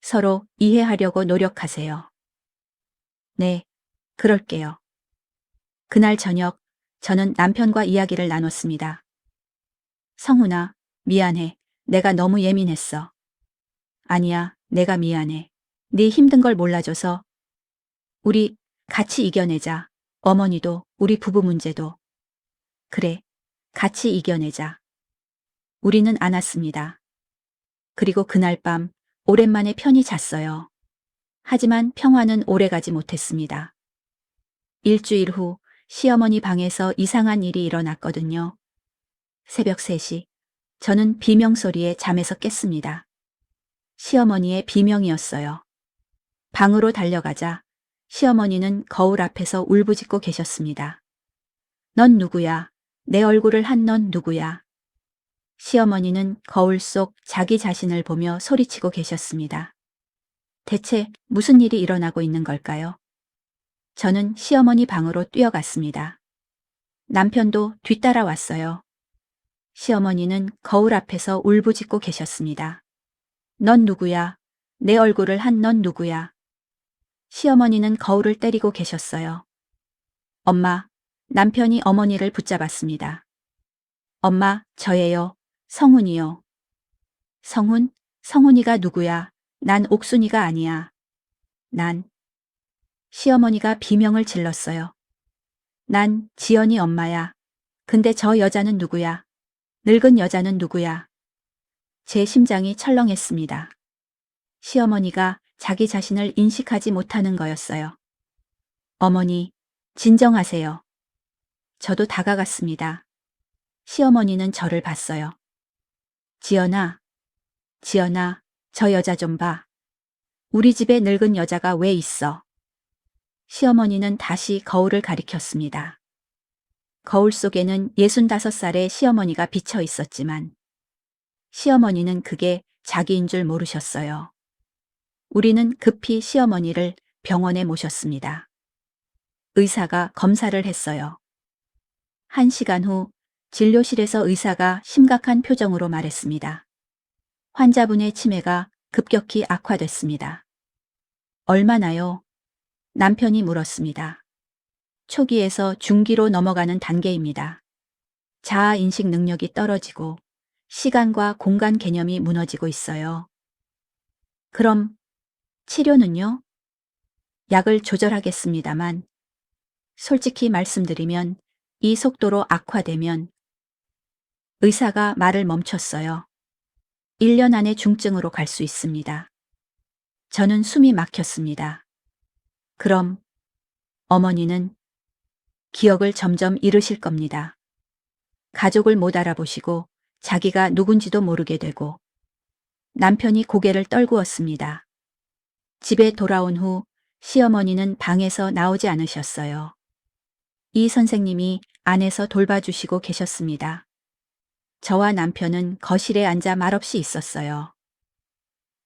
서로 이해하려고 노력하세요. 네, 그럴게요. 그날 저녁, 저는 남편과 이야기를 나눴습니다. 성훈아, 미안해. 내가 너무 예민했어. 아니야, 내가 미안해. 네 힘든 걸 몰라줘서. 우리 같이 이겨내자. 어머니도, 우리 부부 문제도. 그래, 같이 이겨내자. 우리는 안았습니다. 그리고 그날 밤 오랜만에 편히 잤어요. 하지만 평화는 오래가지 못했습니다. 일주일 후 시어머니 방에서 이상한 일이 일어났거든요. 새벽 3시, 저는 비명소리에 잠에서 깼습니다. 시어머니의 비명이었어요. 방으로 달려가자 시어머니는 거울 앞에서 울부짖고 계셨습니다. 넌 누구야? 내 얼굴을 한 넌 누구야? 시어머니는 거울 속 자기 자신을 보며 소리치고 계셨습니다. 대체 무슨 일이 일어나고 있는 걸까요? 저는 시어머니 방으로 뛰어갔습니다. 남편도 뒤따라왔어요. 시어머니는 거울 앞에서 울부짖고 계셨습니다. 넌 누구야? 내 얼굴을 한 넌 누구야? 시어머니는 거울을 때리고 계셨어요. 엄마, 남편이 어머니를 붙잡았습니다. 엄마, 저예요. 성훈이요. 성훈? 성훈이가 누구야? 난 옥순이가 아니야. 난. 시어머니가 비명을 질렀어요. 난 지연이 엄마야. 근데 저 여자는 누구야? 늙은 여자는 누구야? 제 심장이 철렁했습니다. 시어머니가 자기 자신을 인식하지 못하는 거였어요. 어머니, 진정하세요. 저도 다가갔습니다. 시어머니는 저를 봤어요. 지연아, 지연아, 저 여자 좀 봐. 우리 집에 늙은 여자가 왜 있어? 시어머니는 다시 거울을 가리켰습니다. 거울 속에는 65살의 시어머니가 비쳐 있었지만 시어머니는 그게 자기인 줄 모르셨어요. 우리는 급히 시어머니를 병원에 모셨습니다. 의사가 검사를 했어요. 1시간 후 진료실에서 의사가 심각한 표정으로 말했습니다. 환자분의 치매가 급격히 악화됐습니다. 얼마나요? 남편이 물었습니다. 초기에서 중기로 넘어가는 단계입니다. 자아 인식 능력이 떨어지고 시간과 공간 개념이 무너지고 있어요. 그럼 치료는요? 약을 조절하겠습니다만 솔직히 말씀드리면 이 속도로 악화되면 의사가 말을 멈췄어요. 1년 안에 중증으로 갈 수 있습니다. 저는 숨이 막혔습니다. 그럼 어머니는 기억을 점점 잃으실 겁니다. 가족을 못 알아보시고 자기가 누군지도 모르게 되고 남편이 고개를 떨구었습니다. 집에 돌아온 후 시어머니는 방에서 나오지 않으셨어요. 이 선생님이 안에서 돌봐주시고 계셨습니다. 저와 남편은 거실에 앉아 말없이 있었어요.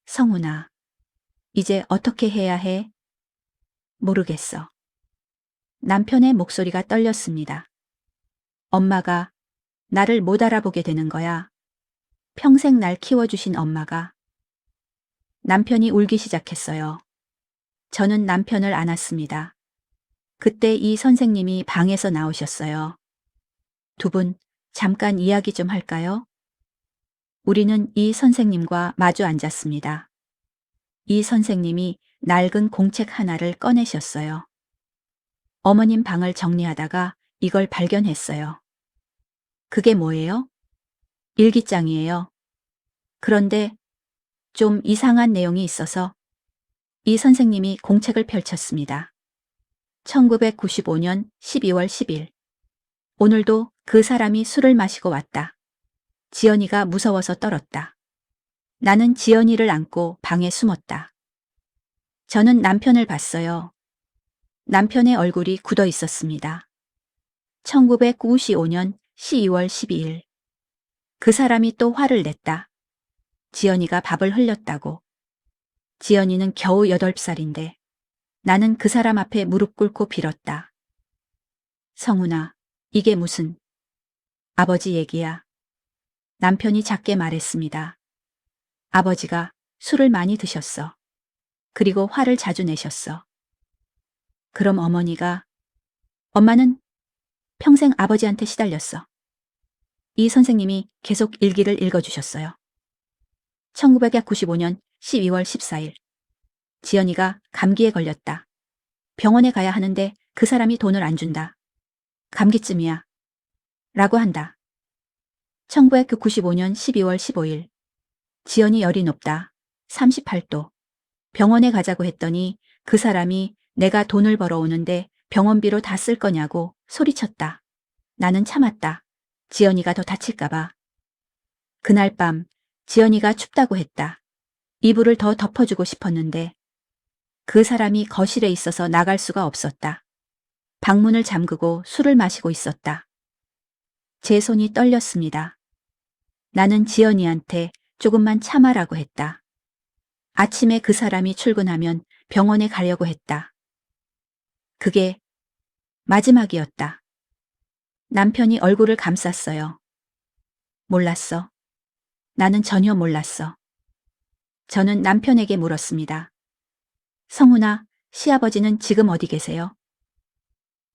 성훈아, 이제 어떻게 해야 해? 모르겠어. 남편의 목소리가 떨렸습니다. 엄마가 나를 못 알아보게 되는 거야. 평생 날 키워주신 엄마가. 남편이 울기 시작했어요. 저는 남편을 안았습니다. 그때 이 선생님이 방에서 나오셨어요. 두 분, 잠깐 이야기 좀 할까요? 우리는 이 선생님과 마주 앉았습니다. 이 선생님이 낡은 공책 하나를 꺼내셨어요. 어머님 방을 정리하다가 이걸 발견했어요. 그게 뭐예요? 일기장이에요. 그런데 좀 이상한 내용이 있어서 이 선생님이 공책을 펼쳤습니다. 1995년 12월 10일. 오늘도 그 사람이 술을 마시고 왔다. 지연이가 무서워서 떨었다. 나는 지연이를 안고 방에 숨었다. 저는 남편을 봤어요. 남편의 얼굴이 굳어 있었습니다. 1995년 12월 12일. 그 사람이 또 화를 냈다. 지연이가 밥을 흘렸다고. 지연이는 겨우 8살인데 나는 그 사람 앞에 무릎 꿇고 빌었다. 성훈아, 이게 무슨 아버지 얘기야. 남편이 작게 말했습니다. 아버지가 술을 많이 드셨어. 그리고 화를 자주 내셨어. 그럼 엄마는 평생 아버지한테 시달렸어. 이 선생님이 계속 일기를 읽어주셨어요. 1995년 12월 14일. 지연이가 감기에 걸렸다. 병원에 가야 하는데 그 사람이 돈을 안 준다. 감기쯤이야. 라고 한다. 1995년 12월 15일. 지연이 열이 높다. 38도. 병원에 가자고 했더니 그 사람이 내가 돈을 벌어오는데 병원비로 다 쓸 거냐고 소리쳤다. 나는 참았다. 지연이가 더 다칠까봐. 그날 밤 지연이가 춥다고 했다. 이불을 더 덮어주고 싶었는데 그 사람이 거실에 있어서 나갈 수가 없었다. 방문을 잠그고 술을 마시고 있었다. 제 손이 떨렸습니다. 나는 지연이한테 조금만 참아라고 했다. 아침에 그 사람이 출근하면 병원에 가려고 했다. 그게 마지막이었다. 남편이 얼굴을 감쌌어요. 몰랐어. 나는 전혀 몰랐어. 저는 남편에게 물었습니다. 성훈아, 시아버지는 지금 어디 계세요?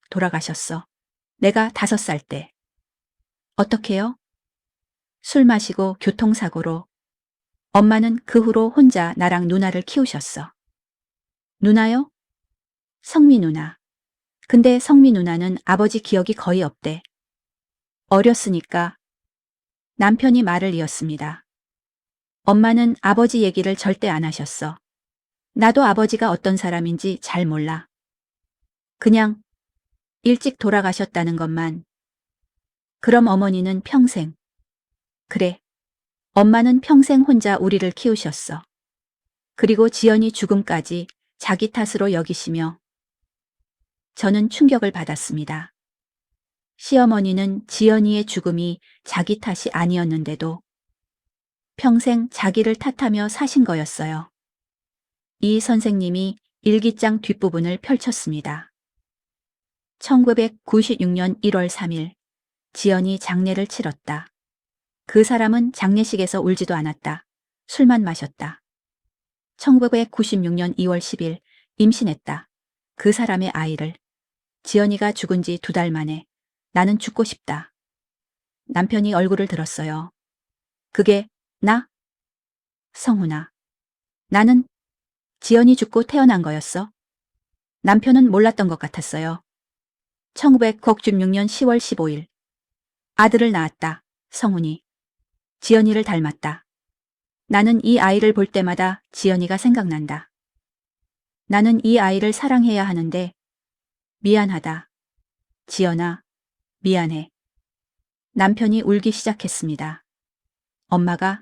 돌아가셨어. 내가 5살 때. 어떻게요? 술 마시고 교통사고로. 엄마는 그 후로 혼자 나랑 누나를 키우셨어. 누나요? 성미 누나. 근데 성미 누나는 아버지 기억이 거의 없대. 어렸으니까. 남편이 말을 이었습니다. 엄마는 아버지 얘기를 절대 안 하셨어. 나도 아버지가 어떤 사람인지 잘 몰라. 그냥 일찍 돌아가셨다는 것만. 그럼 어머니는 평생. 그래. 엄마는 평생 혼자 우리를 키우셨어. 그리고 지연이 죽음까지 자기 탓으로 여기시며. 저는 충격을 받았습니다. 시어머니는 지연이의 죽음이 자기 탓이 아니었는데도 평생 자기를 탓하며 사신 거였어요. 이 선생님이 일기장 뒷부분을 펼쳤습니다. 1996년 1월 3일 지연이 장례를 치렀다. 그 사람은 장례식에서 울지도 않았다. 술만 마셨다. 1996년 2월 10일 임신했다. 그 사람의 아이를. 지연이가 죽은 지 2달 만에 나는 죽고 싶다. 남편이 얼굴을 들었어요. 그게 나? 성훈아. 나는 지연이 죽고 태어난 거였어. 남편은 몰랐던 것 같았어요. 1996년 10월 15일. 아들을 낳았다. 성훈이. 지연이를 닮았다. 나는 이 아이를 볼 때마다 지연이가 생각난다. 나는 이 아이를 사랑해야 하는데 미안하다. 지연아, 미안해. 남편이 울기 시작했습니다. 엄마가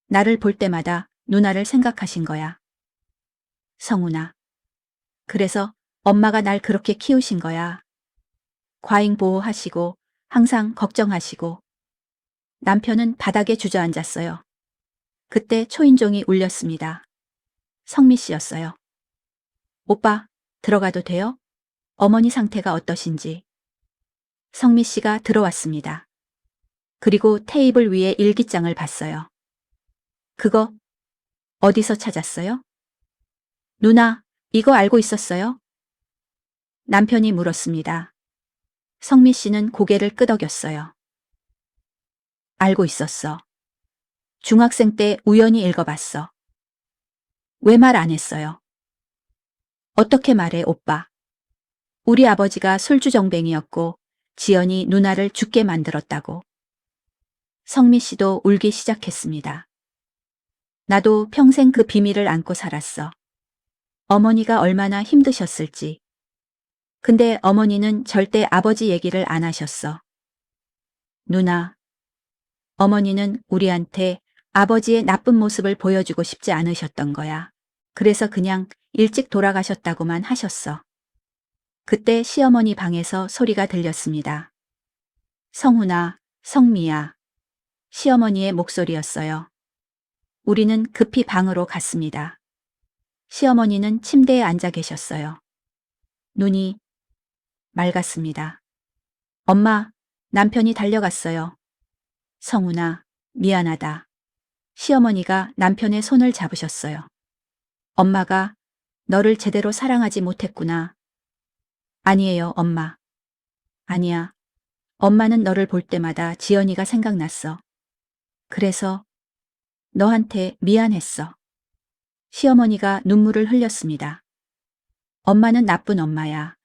나를 볼 때마다 누나를 생각하신 거야. 성훈아, 그래서 엄마가 날 그렇게 키우신 거야. 과잉 보호하시고 항상 걱정하시고. 남편은 바닥에 주저앉았어요. 그때 초인종이 울렸습니다. 성미 씨였어요. 오빠, 들어가도 돼요? 어머니 상태가 어떠신지. 성미 씨가 들어왔습니다. 그리고 테이블 위에 일기장을 봤어요. 그거 어디서 찾았어요? 누나, 이거 알고 있었어요? 남편이 물었습니다. 성미 씨는 고개를 끄덕였어요. 알고 있었어. 중학생 때 우연히 읽어봤어. 왜 말 안 했어요? 어떻게 말해, 오빠? 우리 아버지가 술주정뱅이였고 지연이 누나를 죽게 만들었다고. 성미 씨도 울기 시작했습니다. 나도 평생 그 비밀을 안고 살았어. 어머니가 얼마나 힘드셨을지. 근데 어머니는 절대 아버지 얘기를 안 하셨어. 누나, 어머니는 우리한테 아버지의 나쁜 모습을 보여주고 싶지 않으셨던 거야. 그래서 그냥 일찍 돌아가셨다고만 하셨어. 그때 시어머니 방에서 소리가 들렸습니다. 성훈아, 성미야. 시어머니의 목소리였어요. 우리는 급히 방으로 갔습니다. 시어머니는 침대에 앉아 계셨어요. 눈이 맑았습니다. 엄마, 남편이 달려갔어요. 성훈아, 미안하다. 시어머니가 남편의 손을 잡으셨어요. 엄마가 너를 제대로 사랑하지 못했구나. 아니에요, 엄마. 아니야. 엄마는 너를 볼 때마다 지연이가 생각났어. 그래서 너한테 미안했어. 시어머니가 눈물을 흘렸습니다. 엄마는 나쁜 엄마야.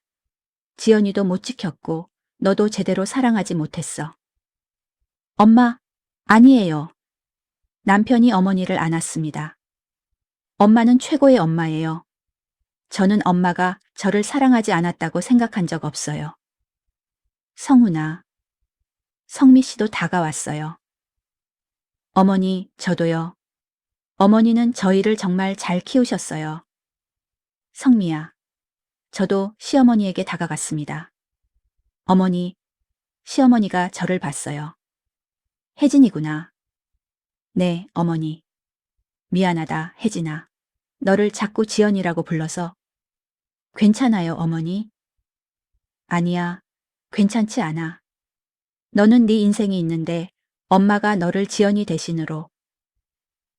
지연이도 못 지켰고 너도 제대로 사랑하지 못했어. 엄마, 아니에요. 남편이 어머니를 안았습니다. 엄마는 최고의 엄마예요. 저는 엄마가 저를 사랑하지 않았다고 생각한 적 없어요. 성훈아. 성미 씨도 다가왔어요. 어머니, 저도요. 어머니는 저희를 정말 잘 키우셨어요. 성미야. 저도 시어머니에게 다가갔습니다. 어머니, 시어머니가 저를 봤어요. 혜진이구나. 네, 어머니. 미안하다, 혜진아. 너를 자꾸 지연이라고 불러서. 괜찮아요, 어머니. 아니야, 괜찮지 않아. 너는 네 인생이 있는데 엄마가 너를 지연이 대신으로.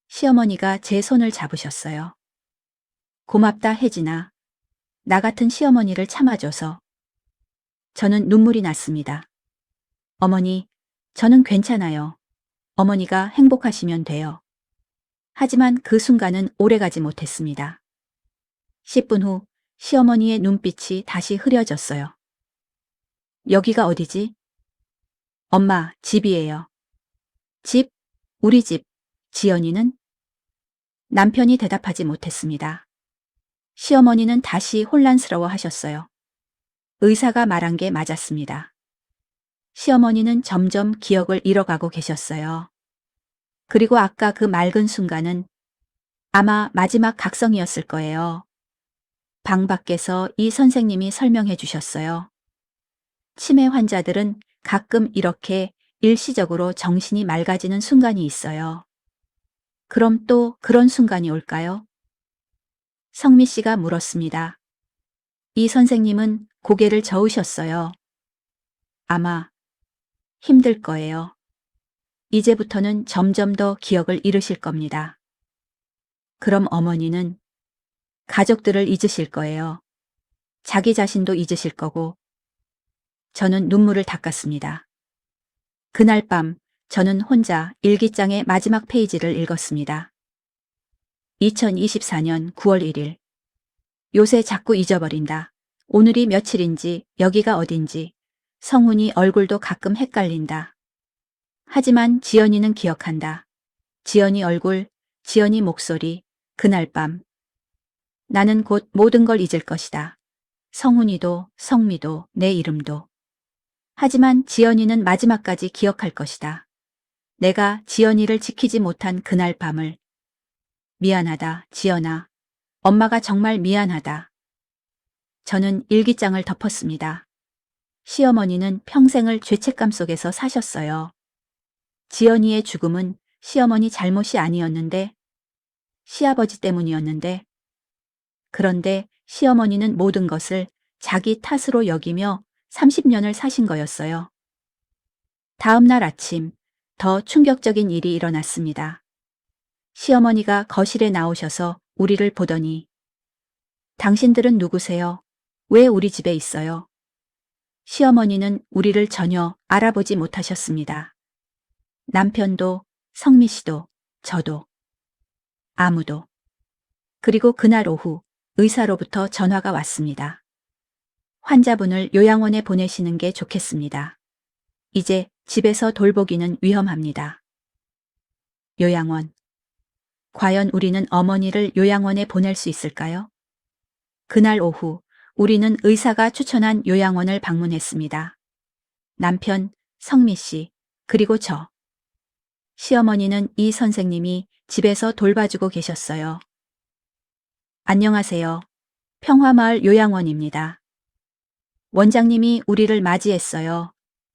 시어머니가 제 손을 잡으셨어요. 고맙다, 혜진아. 나 같은 시어머니를 참아줘서. 저는 눈물이 났습니다. 어머니, 저는 괜찮아요. 어머니가 행복하시면 돼요. 하지만 그 순간은 오래가지 못했습니다. 10분 후 시어머니의 눈빛이 다시 흐려졌어요. 여기가 어디지? 엄마, 집이에요. 집? 우리 집. 지연이는? 남편이 대답하지 못했습니다. 시어머니는 다시 혼란스러워 하셨어요. 의사가 말한 게 맞았습니다. 시어머니는 점점 기억을 잃어가고 계셨어요. 그리고 아까 그 맑은 순간은 아마 마지막 각성이었을 거예요. 방 밖에서 이 선생님이 설명해 주셨어요. 치매 환자들은 가끔 이렇게 일시적으로 정신이 맑아지는 순간이 있어요. 그럼 또 그런 순간이 올까요? 성미 씨가 물었습니다. 이 선생님은 고개를 저으셨어요. 아마 힘들 거예요. 이제부터는 점점 더 기억을 잃으실 겁니다. 그럼 어머니는 가족들을 잊으실 거예요. 자기 자신도 잊으실 거고. 저는 눈물을 닦았습니다. 그날 밤 저는 혼자 일기장의 마지막 페이지를 읽었습니다. 2024년 9월 1일. 요새 자꾸 잊어버린다. 오늘이 며칠인지 여기가 어딘지. 성훈이 얼굴도 가끔 헷갈린다. 하지만 지연이는 기억한다. 지연이 얼굴, 지연이 목소리, 그날 밤. 나는 곧 모든 걸 잊을 것이다. 성훈이도, 성미도, 내 이름도. 하지만 지연이는 마지막까지 기억할 것이다. 내가 지연이를 지키지 못한 그날 밤을. 미안하다, 지연아. 엄마가 정말 미안하다. 저는 일기장을 덮었습니다. 시어머니는 평생을 죄책감 속에서 사셨어요. 지연이의 죽음은 시어머니 잘못이 아니었는데, 시아버지 때문이었는데, 그런데 시어머니는 모든 것을 자기 탓으로 여기며 30년을 사신 거였어요. 다음 날 아침, 더 충격적인 일이 일어났습니다. 시어머니가 거실에 나오셔서 우리를 보더니, 당신들은 누구세요? 왜 우리 집에 있어요? 시어머니는 우리를 전혀 알아보지 못하셨습니다. 남편도, 성미 씨도, 저도, 아무도. 그리고 그날 오후 의사로부터 전화가 왔습니다. 환자분을 요양원에 보내시는 게 좋겠습니다. 이제 집에서 돌보기는 위험합니다. 요양원. 과연 우리는 어머니를 요양원에 보낼 수 있을까요? 그날 오후 우리는 의사가 추천한 요양원을 방문했습니다. 남편, 성미 씨, 그리고 저. 시어머니는 이 선생님이 집에서 돌봐주고 계셨어요. 안녕하세요. 평화마을 요양원입니다. 원장님이 우리를 맞이했어요.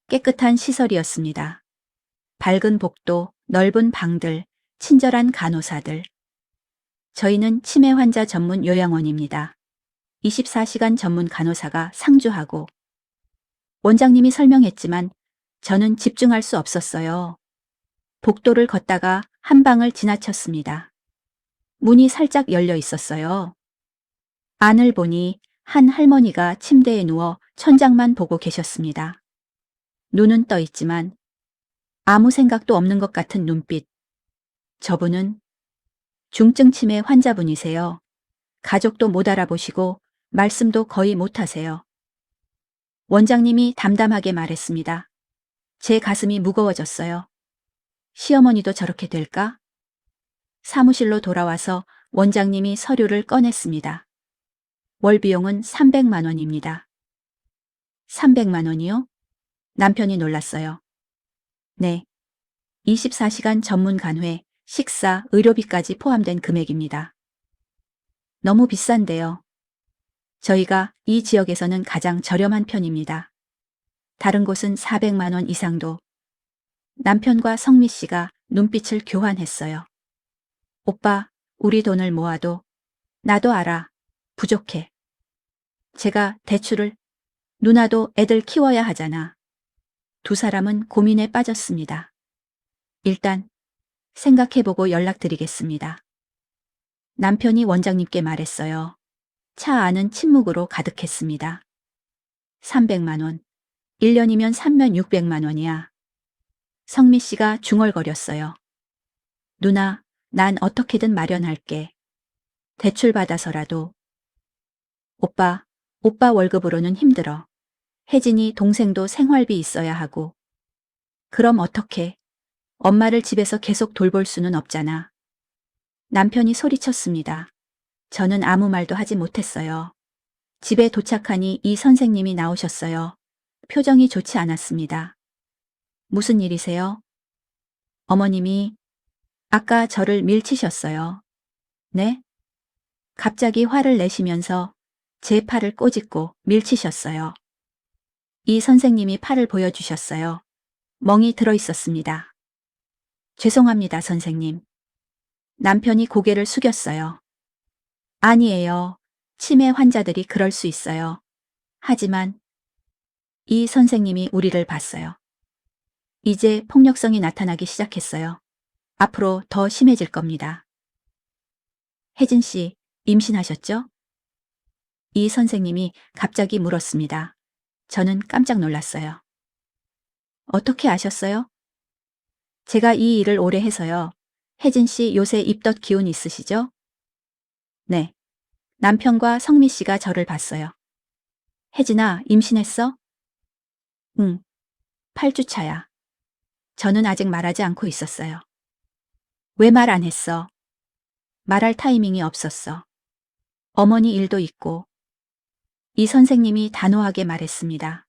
깨끗한 시설이었습니다. 밝은 복도, 넓은 방들, 친절한 간호사들. 저희는 치매 환자 전문 요양원입니다. 24시간 전문 간호사가 상주하고. 원장님이 설명했지만 저는 집중할 수 없었어요. 복도를 걷다가 한 방을 지나쳤습니다. 문이 살짝 열려 있었어요. 안을 보니 한 할머니가 침대에 누워 천장만 보고 계셨습니다. 눈은 떠 있지만 아무 생각도 없는 것 같은 눈빛. 저분은 중증 치매 환자분이세요. 가족도 못 알아보시고 말씀도 거의 못 하세요. 원장님이 담담하게 말했습니다. 제 가슴이 무거워졌어요. 시어머니도 저렇게 될까? 사무실로 돌아와서 원장님이 서류를 꺼냈습니다. 월 비용은 300만 원입니다. 300만 원이요? 남편이 놀랐어요. 네. 24시간 전문 간회, 식사, 의료비까지 포함된 금액입니다. 너무 비싼데요. 저희가 이 지역에서는 가장 저렴한 편입니다. 다른 곳은 400만 원 이상도. 남편과 성미 씨가 눈빛을 교환했어요. 오빠, 우리 돈을 모아도 나도 알아. 부족해. 제가 대출을 누나도 애들 키워야 하잖아. 두 사람은 고민에 빠졌습니다. 일단 생각해보고 연락드리겠습니다. 남편이 원장님께 말했어요. 차 안은 침묵으로 가득했습니다. 300만 원. 1년이면 3면 600만 원이야. 성미 씨가 중얼거렸어요. 누나, 난 어떻게든 마련할게. 대출 받아서라도. 오빠 월급으로는 힘들어. 혜진이 동생도 생활비 있어야 하고. 그럼 어떻게? 엄마를 집에서 계속 돌볼 수는 없잖아. 남편이 소리쳤습니다. 저는 아무 말도 하지 못했어요. 집에 도착하니 이 선생님이 나오셨어요. 표정이 좋지 않았습니다. 무슨 일이세요? 어머님이 아까 저를 밀치셨어요. 네? 갑자기 화를 내시면서 제 팔을 꼬집고 밀치셨어요. 이 선생님이 팔을 보여주셨어요. 멍이 들어 있었습니다. 죄송합니다, 선생님. 남편이 고개를 숙였어요. 아니에요. 치매 환자들이 그럴 수 있어요. 하지만 이 선생님이 우리를 봤어요. 이제 폭력성이 나타나기 시작했어요. 앞으로 더 심해질 겁니다. 혜진 씨, 임신하셨죠? 이 선생님이 갑자기 물었습니다. 저는 깜짝 놀랐어요. 어떻게 아셨어요? 제가 이 일을 오래 해서요. 혜진 씨 요새 입덧 기운 있으시죠? 네. 남편과 성미 씨가 저를 봤어요. 혜진아, 임신했어? 응. 8주 차야. 저는 아직 말하지 않고 있었어요. 왜 말 안 했어? 말할 타이밍이 없었어. 어머니 일도 있고. 이 선생님이 단호하게 말했습니다.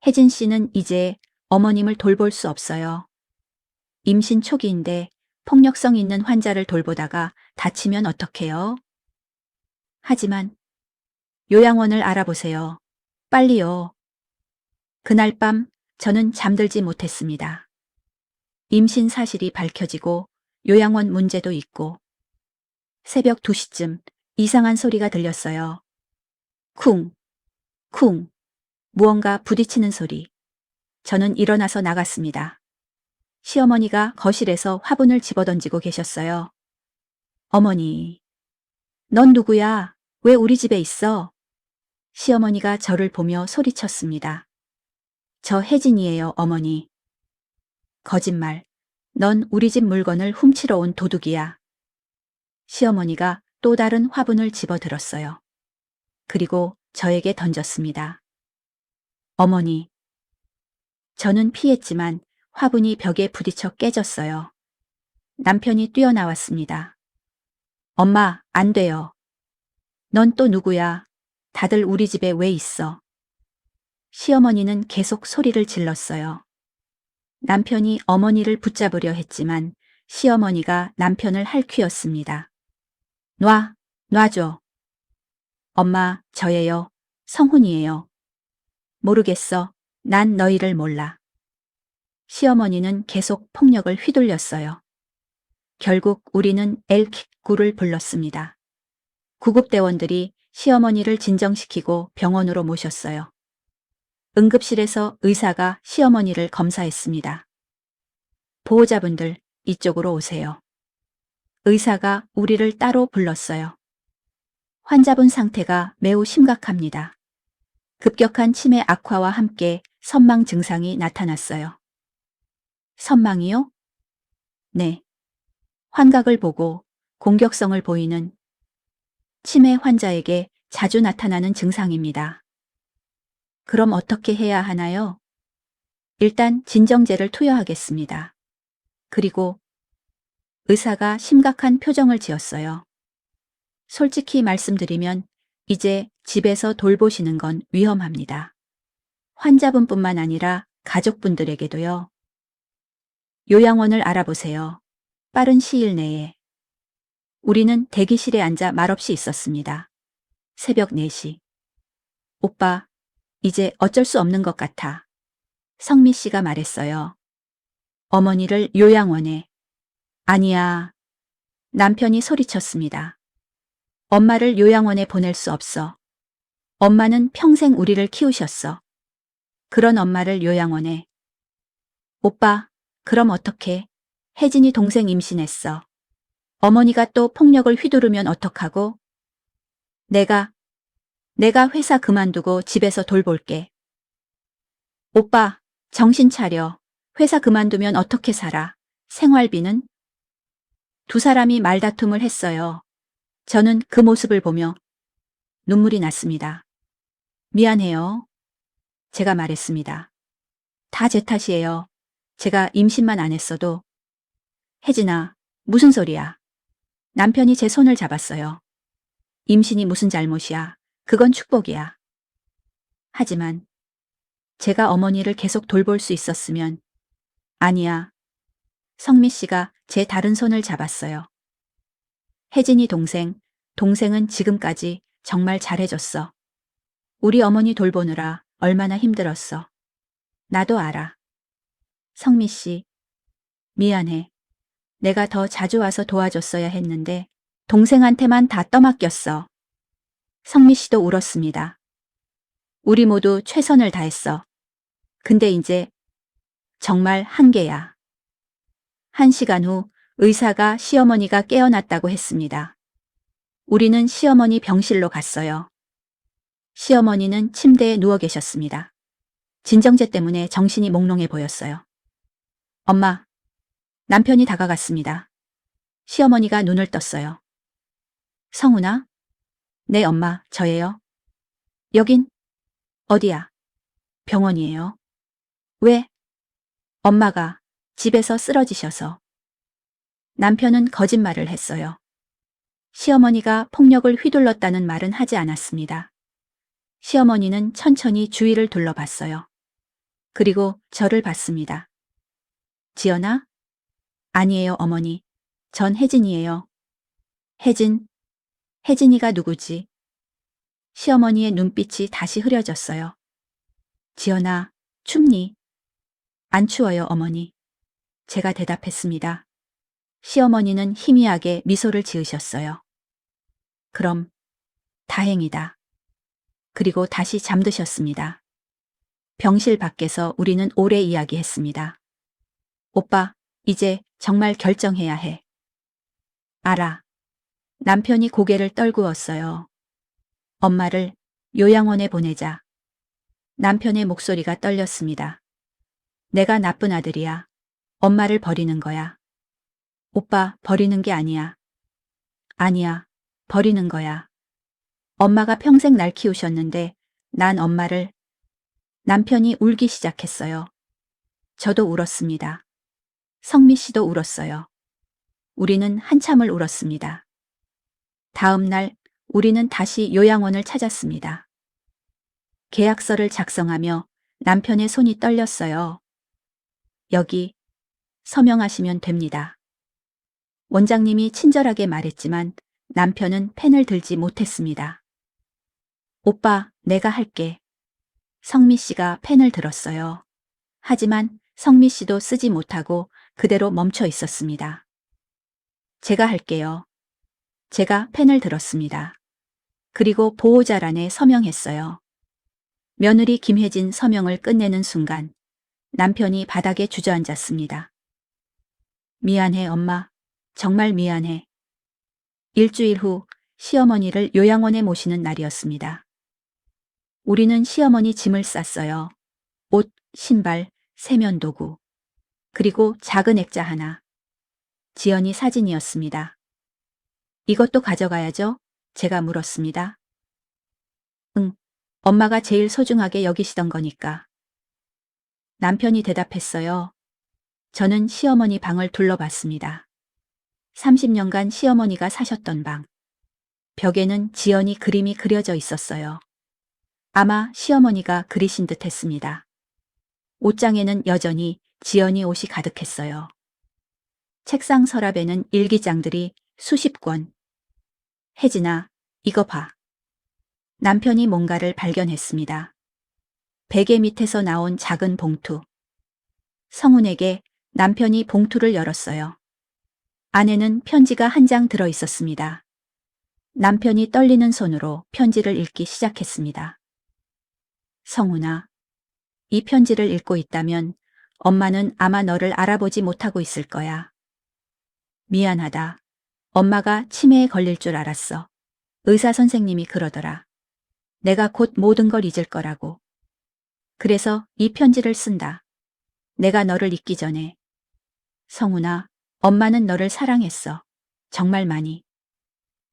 혜진 씨는 이제 어머님을 돌볼 수 없어요. 임신 초기인데 폭력성 있는 환자를 돌보다가 다치면 어떡해요? 하지만 요양원을 알아보세요. 빨리요. 그날 밤 저는 잠들지 못했습니다. 임신 사실이 밝혀지고 요양원 문제도 있고 새벽 2시쯤 이상한 소리가 들렸어요. 쿵, 쿵, 무언가 부딪히는 소리. 저는 일어나서 나갔습니다. 시어머니가 거실에서 화분을 집어던지고 계셨어요. 어머니, 넌 누구야? 왜 우리 집에 있어? 시어머니가 저를 보며 소리쳤습니다. 저 혜진이에요, 어머니. 거짓말. 넌 우리 집 물건을 훔치러 온 도둑이야. 시어머니가 또 다른 화분을 집어 들었어요. 그리고 저에게 던졌습니다. 어머니. 저는 피했지만 화분이 벽에 부딪혀 깨졌어요. 남편이 뛰어나왔습니다. 엄마, 안 돼요. 넌 또 누구야? 다들 우리 집에 왜 있어? 시어머니는 계속 소리를 질렀어요. 남편이 어머니를 붙잡으려 했지만 시어머니가 남편을 할퀴었습니다. 놔줘. 엄마, 저예요. 성훈이에요. 모르겠어. 난 너희를 몰라. 시어머니는 계속 폭력을 휘둘렸어요. 결국 우리는 엘킥9를 불렀습니다. 구급대원들이 시어머니를 진정시키고 병원으로 모셨어요. 응급실에서 의사가 시어머니를 검사했습니다. 보호자분들, 이쪽으로 오세요. 의사가 우리를 따로 불렀어요. 환자분 상태가 매우 심각합니다. 급격한 치매 악화와 함께 선망 증상이 나타났어요. 선망이요? 네. 환각을 보고 공격성을 보이는 치매 환자에게 자주 나타나는 증상입니다. 그럼 어떻게 해야 하나요? 일단 진정제를 투여하겠습니다. 그리고 의사가 심각한 표정을 지었어요. 솔직히 말씀드리면 이제 집에서 돌보시는 건 위험합니다. 환자분뿐만 아니라 가족분들에게도요. 요양원을 알아보세요. 빠른 시일 내에. 우리는 대기실에 앉아 말없이 있었습니다. 새벽 4시. 오빠, 이제 어쩔 수 없는 것 같아. 성미 씨가 말했어요. 어머니를 요양원에. 아니야. 남편이 소리쳤습니다. 엄마를 요양원에 보낼 수 없어. 엄마는 평생 우리를 키우셨어. 그런 엄마를 요양원에. 오빠, 그럼 어떡해? 혜진이 동생 임신했어. 어머니가 또 폭력을 휘두르면 어떡하고? 내가 회사 그만두고 집에서 돌볼게. 오빠, 정신 차려. 회사 그만두면 어떻게 살아? 생활비는? 두 사람이 말다툼을 했어요. 저는 그 모습을 보며 눈물이 났습니다. 미안해요. 제가 말했습니다. 다 제 탓이에요. 제가 임신만 안 했어도. 혜진아, 무슨 소리야? 남편이 제 손을 잡았어요. 임신이 무슨 잘못이야. 그건 축복이야. 하지만 제가 어머니를 계속 돌볼 수 있었으면 아니야. 성미 씨가 제 다른 손을 잡았어요. 혜진이 동생은 지금까지 정말 잘해줬어. 우리 어머니 돌보느라 얼마나 힘들었어. 나도 알아. 성미 씨, 미안해. 내가 더 자주 와서 도와줬어야 했는데 동생한테만 다 떠맡겼어. 성미 씨도 울었습니다. 우리 모두 최선을 다했어. 근데 이제 정말 한계야. 1시간 후 의사가 시어머니가 깨어났다고 했습니다. 우리는 시어머니 병실로 갔어요. 시어머니는 침대에 누워 계셨습니다. 진정제 때문에 정신이 몽롱해 보였어요. 엄마, 남편이 다가갔습니다. 시어머니가 눈을 떴어요. 성훈아? 네, 엄마, 저예요. 여긴 어디야? 병원이에요. 왜? 엄마가 집에서 쓰러지셔서. 남편은 거짓말을 했어요. 시어머니가 폭력을 휘둘렀다는 말은 하지 않았습니다. 시어머니는 천천히 주위를 둘러봤어요. 그리고 저를 봤습니다. 지연아? 아니에요, 어머니. 전 혜진이에요. 혜진이가 누구지? 시어머니의 눈빛이 다시 흐려졌어요. 지연아, 춥니? 안 추워요, 어머니. 제가 대답했습니다. 시어머니는 희미하게 미소를 지으셨어요. 그럼, 다행이다. 그리고 다시 잠드셨습니다. 병실 밖에서 우리는 오래 이야기했습니다. 오빠, 이제 정말 결정해야 해. 알아. 남편이 고개를 떨구었어요. 엄마를 요양원에 보내자. 남편의 목소리가 떨렸습니다. 내가 나쁜 아들이야. 엄마를 버리는 거야. 오빠, 버리는 게 아니야. 아니야. 버리는 거야. 엄마가 평생 날 키우셨는데 난 엄마를. 남편이 울기 시작했어요. 저도 울었습니다. 성미 씨도 울었어요. 우리는 한참을 울었습니다. 다음 날 우리는 다시 요양원을 찾았습니다. 계약서를 작성하며 남편의 손이 떨렸어요. 여기 서명하시면 됩니다. 원장님이 친절하게 말했지만 남편은 펜을 들지 못했습니다. 오빠, 내가 할게. 성미 씨가 펜을 들었어요. 하지만 성미 씨도 쓰지 못하고 그대로 멈춰 있었습니다. 제가 할게요. 제가 펜을 들었습니다. 그리고 보호자란에 서명했어요. 며느리 김혜진 서명을 끝내는 순간 남편이 바닥에 주저앉았습니다. 미안해, 엄마. 정말 미안해. 일주일 후 시어머니를 요양원에 모시는 날이었습니다. 우리는 시어머니 짐을 쌌어요. 옷, 신발, 세면도구, 그리고 작은 액자 하나. 지연이 사진이었습니다. 이것도 가져가야죠? 제가 물었습니다. 응, 엄마가 제일 소중하게 여기시던 거니까. 남편이 대답했어요. 저는 시어머니 방을 둘러봤습니다. 30년간 시어머니가 사셨던 방. 벽에는 지연이 그림이 그려져 있었어요. 아마 시어머니가 그리신 듯 했습니다. 옷장에는 여전히 지연이 옷이 가득했어요. 책상 서랍에는 일기장들이 수십 권. 혜진아, 이거 봐. 남편이 뭔가를 발견했습니다. 베개 밑에서 나온 작은 봉투. 성훈에게 남편이 봉투를 열었어요. 안에는 편지가 한 장 들어 있었습니다. 남편이 떨리는 손으로 편지를 읽기 시작했습니다. 성훈아, 이 편지를 읽고 있다면 엄마는 아마 너를 알아보지 못하고 있을 거야. 미안하다. 엄마가 치매에 걸릴 줄 알았어. 의사 선생님이 그러더라. 내가 곧 모든 걸 잊을 거라고. 그래서 이 편지를 쓴다. 내가 너를 잊기 전에. 성훈아, 엄마는 너를 사랑했어. 정말 많이.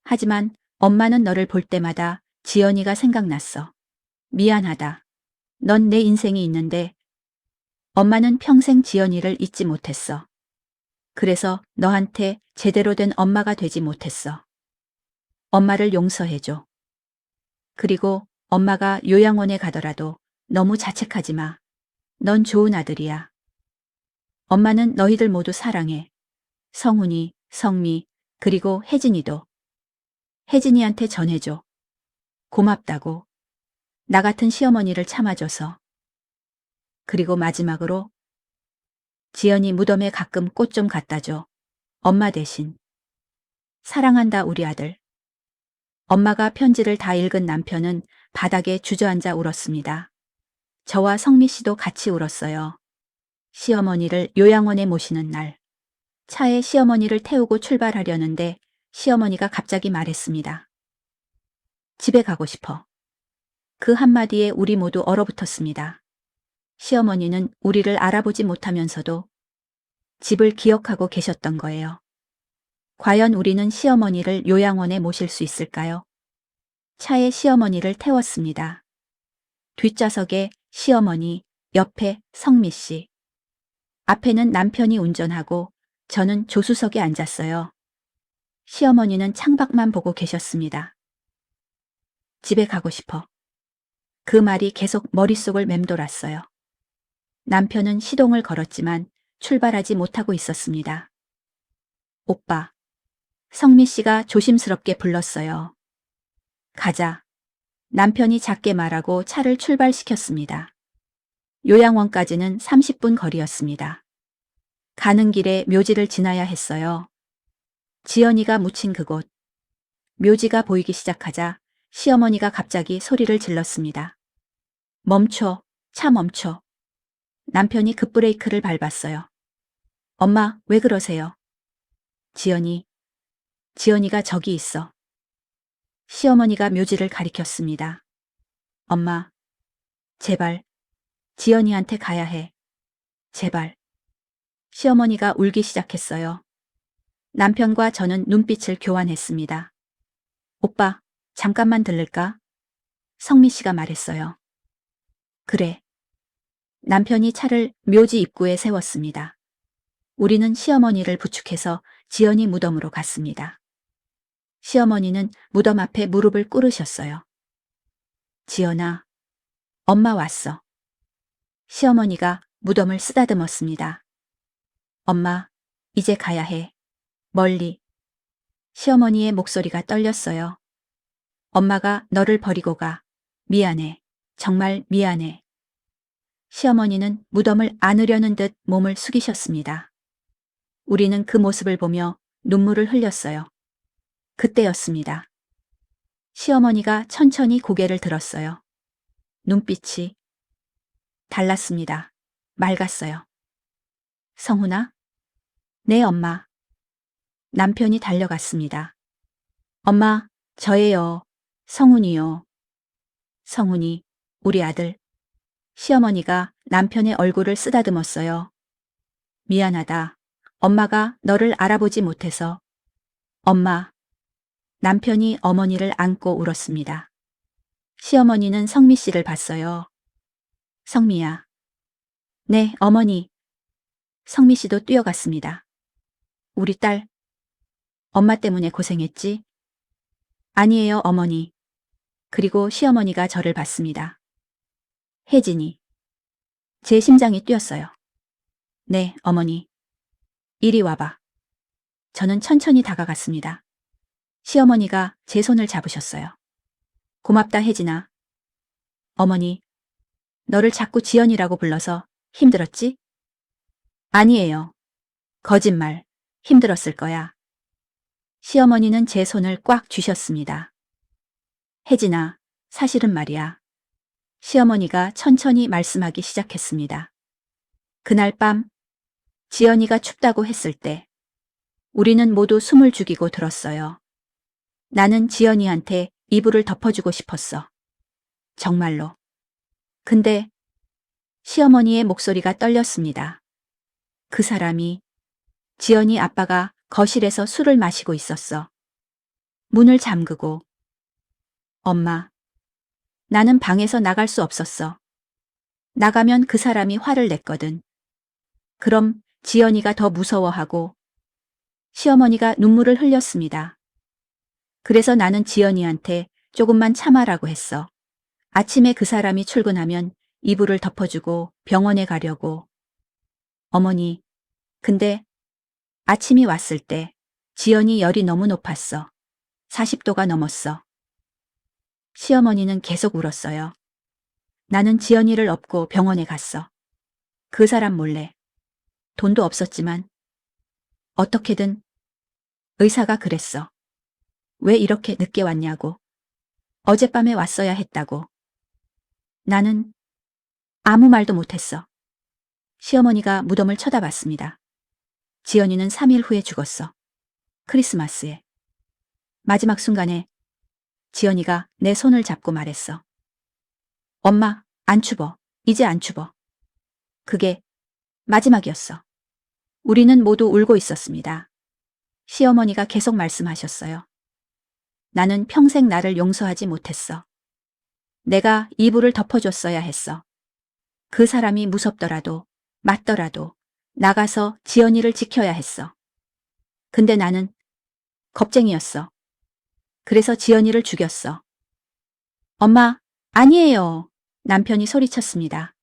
하지만 엄마는 너를 볼 때마다 지연이가 생각났어. 미안하다. 넌 내 인생이 있는데 엄마는 평생 지연이를 잊지 못했어. 그래서 너한테 제대로 된 엄마가 되지 못했어. 엄마를 용서해줘. 그리고 엄마가 요양원에 가더라도 너무 자책하지 마. 넌 좋은 아들이야. 엄마는 너희들 모두 사랑해. 성훈이, 성미, 그리고 혜진이도. 혜진이한테 전해줘. 고맙다고. 나 같은 시어머니를 참아줘서. 그리고 마지막으로 지연이 무덤에 가끔 꽃 좀 갖다 줘. 엄마 대신. 사랑한다 우리 아들. 엄마가 편지를 다 읽은 남편은 바닥에 주저앉아 울었습니다. 저와 성미 씨도 같이 울었어요. 시어머니를 요양원에 모시는 날. 차에 시어머니를 태우고 출발하려는데 시어머니가 갑자기 말했습니다. 집에 가고 싶어. 그 한마디에 우리 모두 얼어붙었습니다. 시어머니는 우리를 알아보지 못하면서도 집을 기억하고 계셨던 거예요. 과연 우리는 시어머니를 요양원에 모실 수 있을까요? 차에 시어머니를 태웠습니다. 뒷좌석에 시어머니, 옆에 성미 씨. 앞에는 남편이 운전하고 저는 조수석에 앉았어요. 시어머니는 창밖만 보고 계셨습니다. 집에 가고 싶어. 그 말이 계속 머릿속을 맴돌았어요. 남편은 시동을 걸었지만 출발하지 못하고 있었습니다. 오빠. 성미 씨가 조심스럽게 불렀어요. 가자. 남편이 작게 말하고 차를 출발시켰습니다. 요양원까지는 30분 거리였습니다. 가는 길에 묘지를 지나야 했어요. 지연이가 묻힌 그곳. 묘지가 보이기 시작하자 시어머니가 갑자기 소리를 질렀습니다. 멈춰, 차 멈춰. 남편이 급브레이크를 밟았어요. 엄마, 왜 그러세요? 지연이가 저기 있어. 시어머니가 묘지를 가리켰습니다. 엄마, 제발, 지연이한테 가야 해. 제발. 시어머니가 울기 시작했어요. 남편과 저는 눈빛을 교환했습니다. 오빠, 잠깐만 들를까? 성미 씨가 말했어요. 그래. 남편이 차를 묘지 입구에 세웠습니다. 우리는 시어머니를 부축해서 지연이 무덤으로 갔습니다. 시어머니는 무덤 앞에 무릎을 꿇으셨어요. 지연아, 엄마 왔어. 시어머니가 무덤을 쓰다듬었습니다. 엄마, 이제 가야 해. 멀리. 시어머니의 목소리가 떨렸어요. 엄마가 너를 버리고 가. 미안해. 정말 미안해. 시어머니는 무덤을 안으려는 듯 몸을 숙이셨습니다. 우리는 그 모습을 보며 눈물을 흘렸어요. 그때였습니다. 시어머니가 천천히 고개를 들었어요. 눈빛이 달랐습니다. 맑았어요. 성훈아? 네, 엄마. 남편이 달려갔습니다. 엄마, 저예요. 성훈이요. 성훈이, 우리 아들. 시어머니가 남편의 얼굴을 쓰다듬었어요. 미안하다. 엄마가 너를 알아보지 못해서. 엄마. 남편이 어머니를 안고 울었습니다. 시어머니는 성미 씨를 봤어요. 성미야. 네, 어머니. 성미 씨도 뛰어갔습니다. 우리 딸. 엄마 때문에 고생했지? 아니에요, 어머니. 그리고 시어머니가 저를 봤습니다. 혜진이. 제 심장이 뛰었어요. 네, 어머니. 이리 와봐. 저는 천천히 다가갔습니다. 시어머니가 제 손을 잡으셨어요. 고맙다, 혜진아. 어머니, 너를 자꾸 지연이라고 불러서 힘들었지? 아니에요. 거짓말. 힘들었을 거야. 시어머니는 제 손을 꽉 쥐셨습니다. 혜진아, 사실은 말이야. 시어머니가 천천히 말씀하기 시작했습니다. 그날 밤, 지연이가 춥다고 했을 때, 우리는 모두 숨을 죽이고 들었어요. 나는 지연이한테 이불을 덮어주고 싶었어. 정말로. 근데 시어머니의 목소리가 떨렸습니다. 그 사람이 지연이 아빠가 거실에서 술을 마시고 있었어. 문을 잠그고. 엄마. 나는 방에서 나갈 수 없었어. 나가면 그 사람이 화를 냈거든. 그럼 지연이가 더 무서워하고. 시어머니가 눈물을 흘렸습니다. 그래서 나는 지연이한테 조금만 참아라고 했어. 아침에 그 사람이 출근하면 이불을 덮어주고 병원에 가려고. 어머니, 근데 아침이 왔을 때 지연이 열이 너무 높았어. 40도가 넘었어. 시어머니는 계속 울었어요. 나는 지연이를 업고 병원에 갔어. 그 사람 몰래. 돈도 없었지만 어떻게든 의사가 그랬어. 왜 이렇게 늦게 왔냐고. 어젯밤에 왔어야 했다고. 나는 아무 말도 못했어. 시어머니가 무덤을 쳐다봤습니다. 지연이는 3일 후에 죽었어. 크리스마스에. 마지막 순간에 지연이가 내 손을 잡고 말했어. 엄마, 안 추워. 이제 안 추워. 그게 마지막이었어. 우리는 모두 울고 있었습니다. 시어머니가 계속 말씀하셨어요. 나는 평생 나를 용서하지 못했어. 내가 이불을 덮어줬어야 했어. 그 사람이 무섭더라도, 맞더라도 나가서 지연이를 지켜야 했어. 근데 나는 겁쟁이였어. 그래서 지연이를 죽였어. 엄마, 아니에요. 남편이 소리쳤습니다.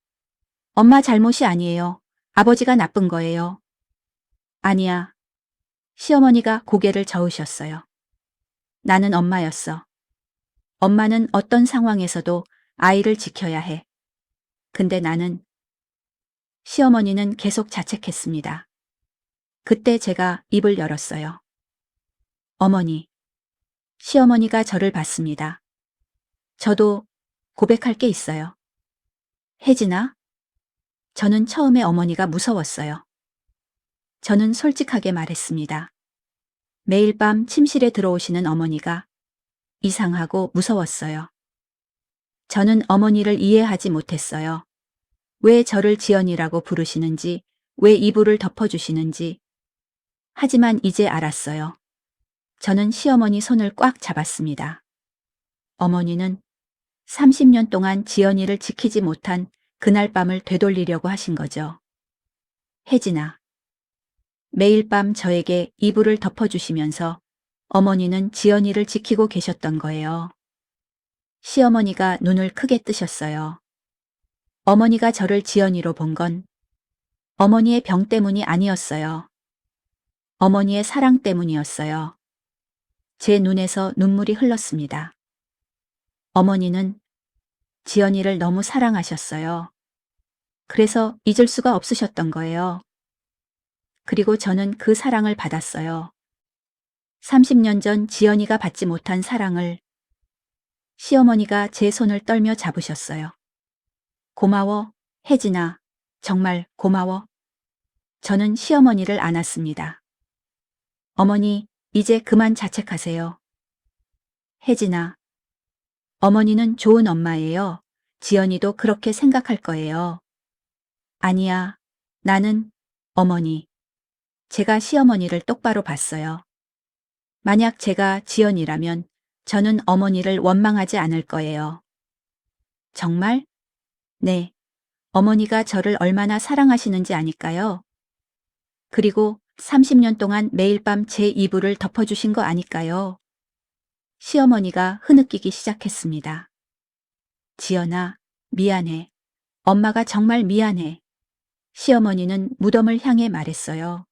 엄마 잘못이 아니에요. 아버지가 나쁜 거예요. 아니야. 시어머니가 고개를 저으셨어요. 나는 엄마였어. 엄마는 어떤 상황에서도 아이를 지켜야 해. 근데 나는 시어머니는 계속 자책했습니다. 그때 제가 입을 열었어요. 어머니. 시어머니가 저를 봤습니다. 저도 고백할 게 있어요. 혜진아? 저는 처음에 어머니가 무서웠어요. 저는 솔직하게 말했습니다. 매일 밤 침실에 들어오시는 어머니가 이상하고 무서웠어요. 저는 어머니를 이해하지 못했어요. 왜 저를 지연이라고 부르시는지, 왜 이불을 덮어주시는지. 하지만 이제 알았어요. 저는 시어머니 손을 꽉 잡았습니다. 어머니는 30년 동안 지연이를 지키지 못한 그날 밤을 되돌리려고 하신 거죠. 혜진아. 매일 밤 저에게 이불을 덮어주시면서 어머니는 지연이를 지키고 계셨던 거예요. 시어머니가 눈을 크게 뜨셨어요. 어머니가 저를 지연이로 본 건 어머니의 병 때문이 아니었어요. 어머니의 사랑 때문이었어요. 제 눈에서 눈물이 흘렀습니다. 어머니는 지연이를 너무 사랑하셨어요. 그래서 잊을 수가 없으셨던 거예요. 그리고 저는 그 사랑을 받았어요. 30년 전 지연이가 받지 못한 사랑을 시어머니가 제 손을 떨며 잡으셨어요. 고마워, 혜진아. 정말 고마워. 저는 시어머니를 안았습니다. 어머니, 이제 그만 자책하세요. 혜진아. 어머니는 좋은 엄마예요. 지연이도 그렇게 생각할 거예요. 아니야. 나는, 어머니. 제가 시어머니를 똑바로 봤어요. 만약 제가 지연이라면 저는 어머니를 원망하지 않을 거예요. 정말? 네. 어머니가 저를 얼마나 사랑하시는지 아니까요. 그리고 30년 동안 매일 밤 제 이불을 덮어주신 거 아니까요. 시어머니가 흐느끼기 시작했습니다. 지연아, 미안해. 엄마가 정말 미안해. 시어머니는 무덤을 향해 말했어요.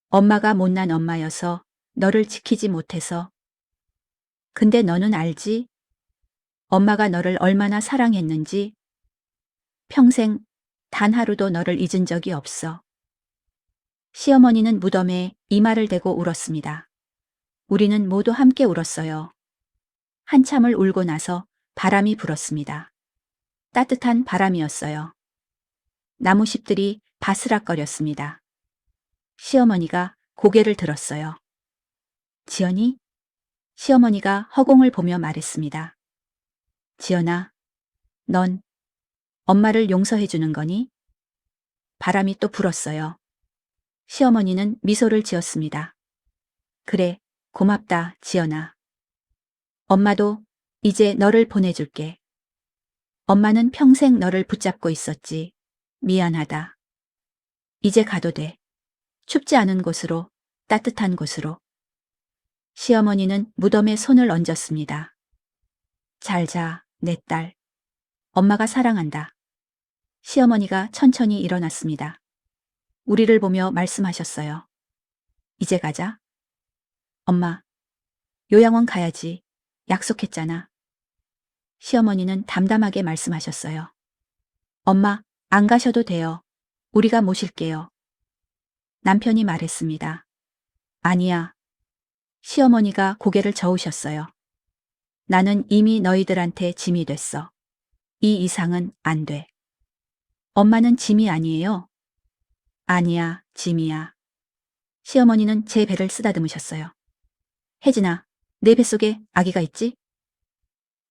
엄마가 못난 엄마여서 너를 지키지 못해서. 근데 너는 알지? 엄마가 너를 얼마나 사랑했는지. 평생 단 하루도 너를 잊은 적이 없어. 시어머니는 무덤에 이마를 대고 울었습니다. 우리는 모두 함께 울었어요. 한참을 울고 나서 바람이 불었습니다. 따뜻한 바람이었어요. 나무잎들이 바스락거렸습니다. 시어머니가 고개를 들었어요. 지연이? 시어머니가 허공을 보며 말했습니다. 지연아, 넌 엄마를 용서해 주는 거니? 바람이 또 불었어요. 시어머니는 미소를 지었습니다. 그래, 고맙다, 지연아. 엄마도 이제 너를 보내줄게. 엄마는 평생 너를 붙잡고 있었지. 미안하다. 이제 가도 돼. 춥지 않은 곳으로, 따뜻한 곳으로. 시어머니는 무덤에 손을 얹었습니다. 잘 자, 내 딸. 엄마가 사랑한다. 시어머니가 천천히 일어났습니다. 우리를 보며 말씀하셨어요. 이제 가자. 엄마, 요양원 가야지. 약속했잖아. 시어머니는 담담하게 말씀하셨어요. 엄마, 안 가셔도 돼요. 우리가 모실게요. 남편이 말했습니다. 아니야. 시어머니가 고개를 저으셨어요. 나는 이미 너희들한테 짐이 됐어. 이 이상은 안 돼. 엄마는 짐이 아니에요. 아니야, 짐이야. 시어머니는 제 배를 쓰다듬으셨어요. 혜진아, 내 뱃속에 아기가 있지?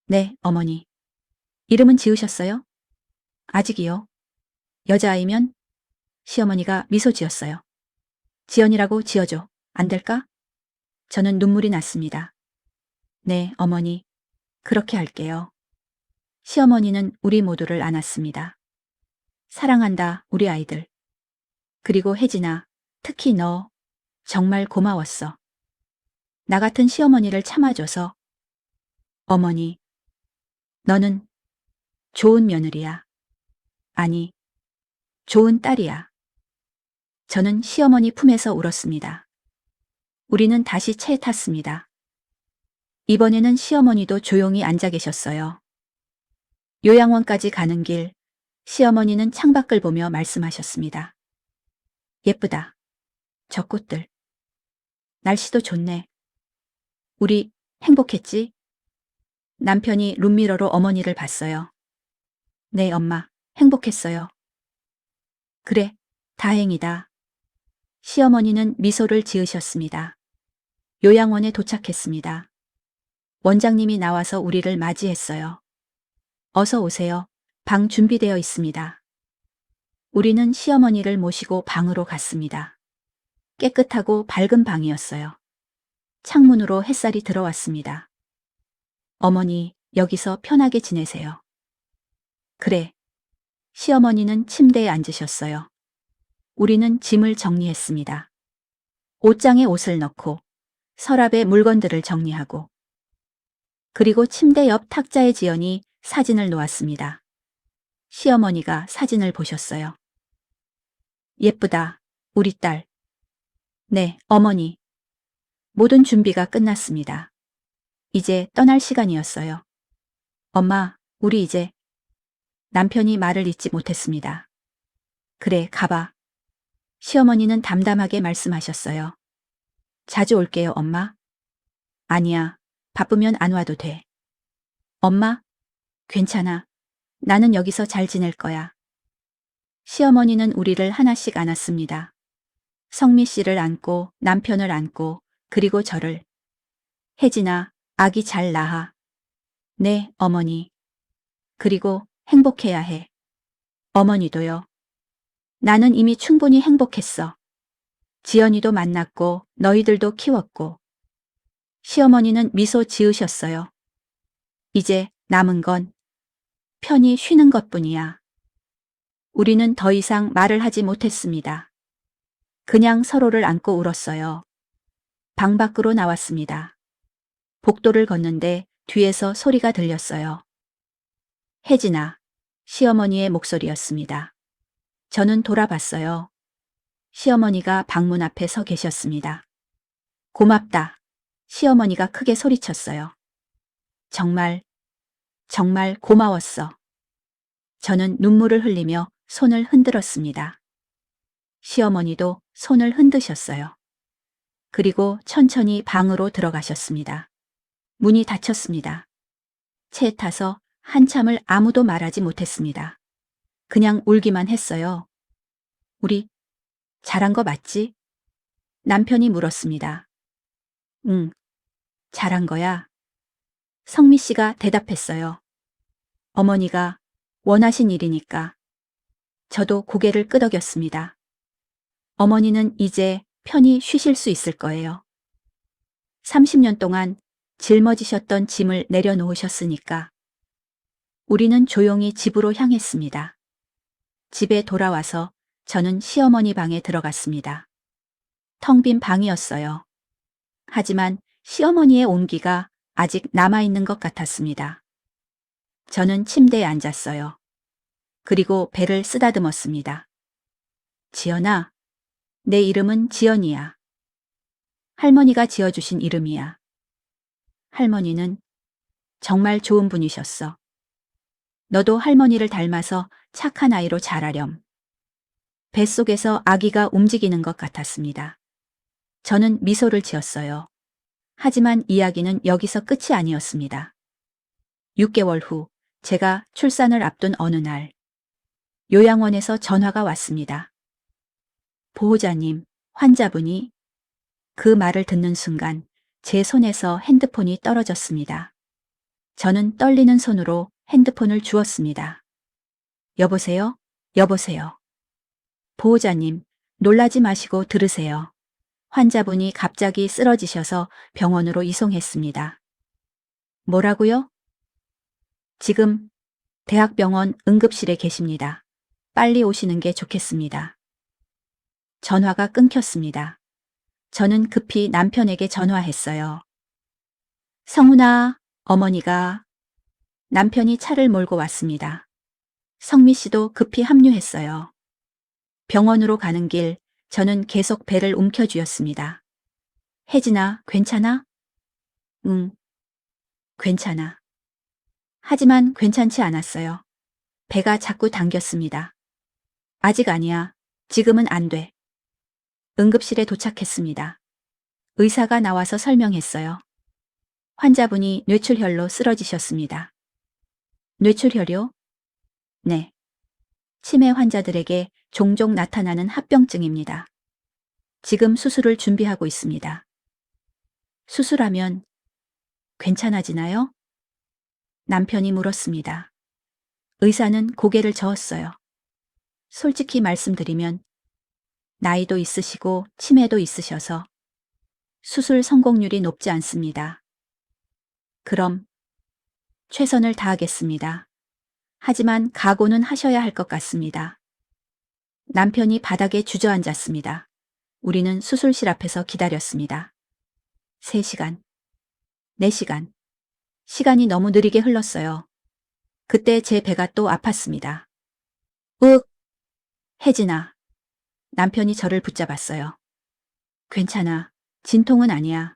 네, 어머니. 이름은 지으셨어요? 아직이요. 여자아이면? 시어머니가 미소 지었어요. 지연이라고 지어줘. 안 될까? 저는 눈물이 났습니다. 네, 어머니. 그렇게 할게요. 시어머니는 우리 모두를 안았습니다. 사랑한다, 우리 아이들. 그리고 혜진아, 특히 너 정말 고마웠어. 나 같은 시어머니를 참아줘서. 어머니, 너는 좋은 며느리야. 아니, 좋은 딸이야. 저는 시어머니 품에서 울었습니다. 우리는 다시 차에 탔습니다. 이번에는 시어머니도 조용히 앉아 계셨어요. 요양원까지 가는 길, 시어머니는 창밖을 보며 말씀하셨습니다. 예쁘다. 저 꽃들. 날씨도 좋네. 우리 행복했지? 남편이 룸미러로 어머니를 봤어요. 네, 엄마. 행복했어요. 그래. 다행이다. 시어머니는 미소를 지으셨습니다. 요양원에 도착했습니다. 원장님이 나와서 우리를 맞이했어요. 어서 오세요. 방 준비되어 있습니다. 우리는 시어머니를 모시고 방으로 갔습니다. 깨끗하고 밝은 방이었어요. 창문으로 햇살이 들어왔습니다. 어머니, 여기서 편하게 지내세요. 그래. 시어머니는 침대에 앉으셨어요. 우리는 짐을 정리했습니다. 옷장에 옷을 넣고 서랍에 물건들을 정리하고 그리고 침대 옆 탁자에 지연이 사진을 놓았습니다. 시어머니가 사진을 보셨어요. 예쁘다, 우리 딸. 네, 어머니. 모든 준비가 끝났습니다. 이제 떠날 시간이었어요. 엄마, 우리 이제. 남편이 말을 잇지 못했습니다. 그래, 가봐. 시어머니는 담담하게 말씀하셨어요. 자주 올게요, 엄마. 아니야, 바쁘면 안 와도 돼. 엄마, 괜찮아. 나는 여기서 잘 지낼 거야. 시어머니는 우리를 하나씩 안았습니다. 성미 씨를 안고 남편을 안고 그리고 저를. 혜진아, 아기 잘 낳아. 네, 어머니. 그리고 행복해야 해. 어머니도요. 나는 이미 충분히 행복했어. 지연이도 만났고 너희들도 키웠고. 시어머니는 미소 지으셨어요. 이제 남은 건 편히 쉬는 것뿐이야. 우리는 더 이상 말을 하지 못했습니다. 그냥 서로를 안고 울었어요. 방 밖으로 나왔습니다. 복도를 걷는데 뒤에서 소리가 들렸어요. 혜진아, 시어머니의 목소리였습니다. 저는 돌아봤어요. 시어머니가 방문 앞에 서 계셨습니다. 고맙다. 시어머니가 크게 소리쳤어요. 정말, 정말 고마웠어. 저는 눈물을 흘리며 손을 흔들었습니다. 시어머니도 손을 흔드셨어요. 그리고 천천히 방으로 들어가셨습니다. 문이 닫혔습니다. 채에 타서 한참을 아무도 말하지 못했습니다. 그냥 울기만 했어요. 우리 잘한 거 맞지? 남편이 물었습니다. 응, 잘한 거야. 성미 씨가 대답했어요. 어머니가 원하신 일이니까. 저도 고개를 끄덕였습니다. 어머니는 이제 편히 쉬실 수 있을 거예요. 30년 동안 짊어지셨던 짐을 내려놓으셨으니까. 우리는 조용히 집으로 향했습니다. 집에 돌아와서 저는 시어머니 방에 들어갔습니다. 텅 빈 방이었어요. 하지만 시어머니의 온기가 아직 남아있는 것 같았습니다. 저는 침대에 앉았어요. 그리고 배를 쓰다듬었습니다. 지연아, 내 이름은 지연이야. 할머니가 지어주신 이름이야. 할머니는 정말 좋은 분이셨어. 너도 할머니를 닮아서 착한 아이로 자라렴. 뱃속에서 아기가 움직이는 것 같았습니다. 저는 미소를 지었어요. 하지만 이야기는 여기서 끝이 아니었습니다. 6개월 후 제가 출산을 앞둔 어느 날 요양원에서 전화가 왔습니다. 보호자님, 환자분이 그 말을 듣는 순간 제 손에서 핸드폰이 떨어졌습니다. 저는 떨리는 손으로 핸드폰을 주었습니다. 여보세요? 여보세요? 보호자님, 놀라지 마시고 들으세요. 환자분이 갑자기 쓰러지셔서 병원으로 이송했습니다. 뭐라고요? 지금 대학병원 응급실에 계십니다. 빨리 오시는 게 좋겠습니다. 전화가 끊겼습니다. 저는 급히 남편에게 전화했어요. 성훈아, 어머니가. 남편이 차를 몰고 왔습니다. 성미 씨도 급히 합류했어요. 병원으로 가는 길 저는 계속 배를 움켜쥐었습니다. 혜진아, 괜찮아? 응. 괜찮아. 하지만 괜찮지 않았어요. 배가 자꾸 당겼습니다. 아직 아니야. 지금은 안 돼. 응급실에 도착했습니다. 의사가 나와서 설명했어요. 환자분이 뇌출혈로 쓰러지셨습니다. 뇌출혈이요? 네. 치매 환자들에게 종종 나타나는 합병증입니다. 지금 수술을 준비하고 있습니다. 수술하면 괜찮아지나요? 남편이 물었습니다. 의사는 고개를 저었어요. 솔직히 말씀드리면 나이도 있으시고 치매도 있으셔서 수술 성공률이 높지 않습니다. 그럼 최선을 다하겠습니다. 하지만 각오는 하셔야 할 것 같습니다. 남편이 바닥에 주저앉았습니다. 우리는 수술실 앞에서 기다렸습니다. 3시간, 4시간. 시간이 너무 느리게 흘렀어요. 그때 제 배가 또 아팠습니다. 윽! 혜진아. 남편이 저를 붙잡았어요. 괜찮아. 진통은 아니야.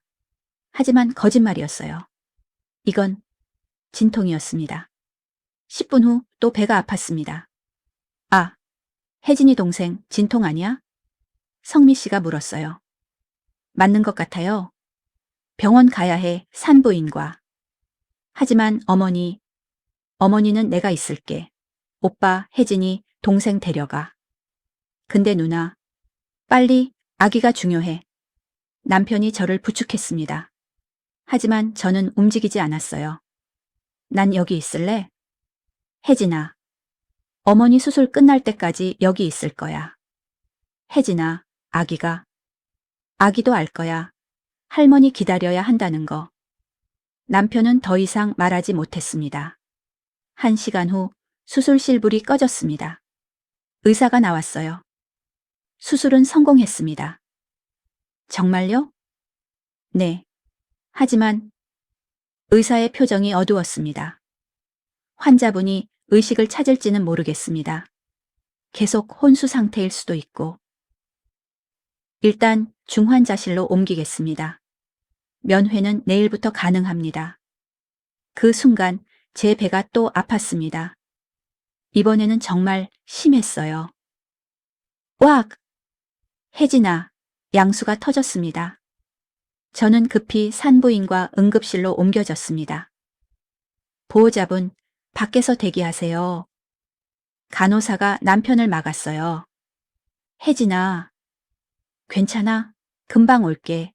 하지만 거짓말이었어요. 이건 진통이었습니다. 10분 후 또 배가 아팠습니다. 아, 혜진이 동생 진통 아니야? 성미 씨가 물었어요. 맞는 것 같아요. 병원 가야 해, 산부인과. 하지만 어머니는 내가 있을게. 오빠, 혜진이 동생 데려가. 근데 누나, 빨리 아기가 중요해. 남편이 저를 부축했습니다. 하지만 저는 움직이지 않았어요. 난 여기 있을래? 혜진아, 어머니 수술 끝날 때까지 여기 있을 거야. 혜진아, 아기도 알 거야. 할머니 기다려야 한다는 거. 남편은 더 이상 말하지 못했습니다. 1시간 후 수술실 불이 꺼졌습니다. 의사가 나왔어요. 수술은 성공했습니다. 정말요? 네. 하지만 의사의 표정이 어두웠습니다. 환자분이 의식을 찾을지는 모르겠습니다. 계속 혼수 상태일 수도 있고. 일단 중환자실로 옮기겠습니다. 면회는 내일부터 가능합니다. 그 순간 제 배가 또 아팠습니다. 이번에는 정말 심했어요. 으악! 혜진아, 양수가 터졌습니다. 저는 급히 산부인과 응급실로 옮겨졌습니다. 보호자분, 밖에서 대기하세요. 간호사가 남편을 막았어요. 혜진아, 괜찮아? 금방 올게.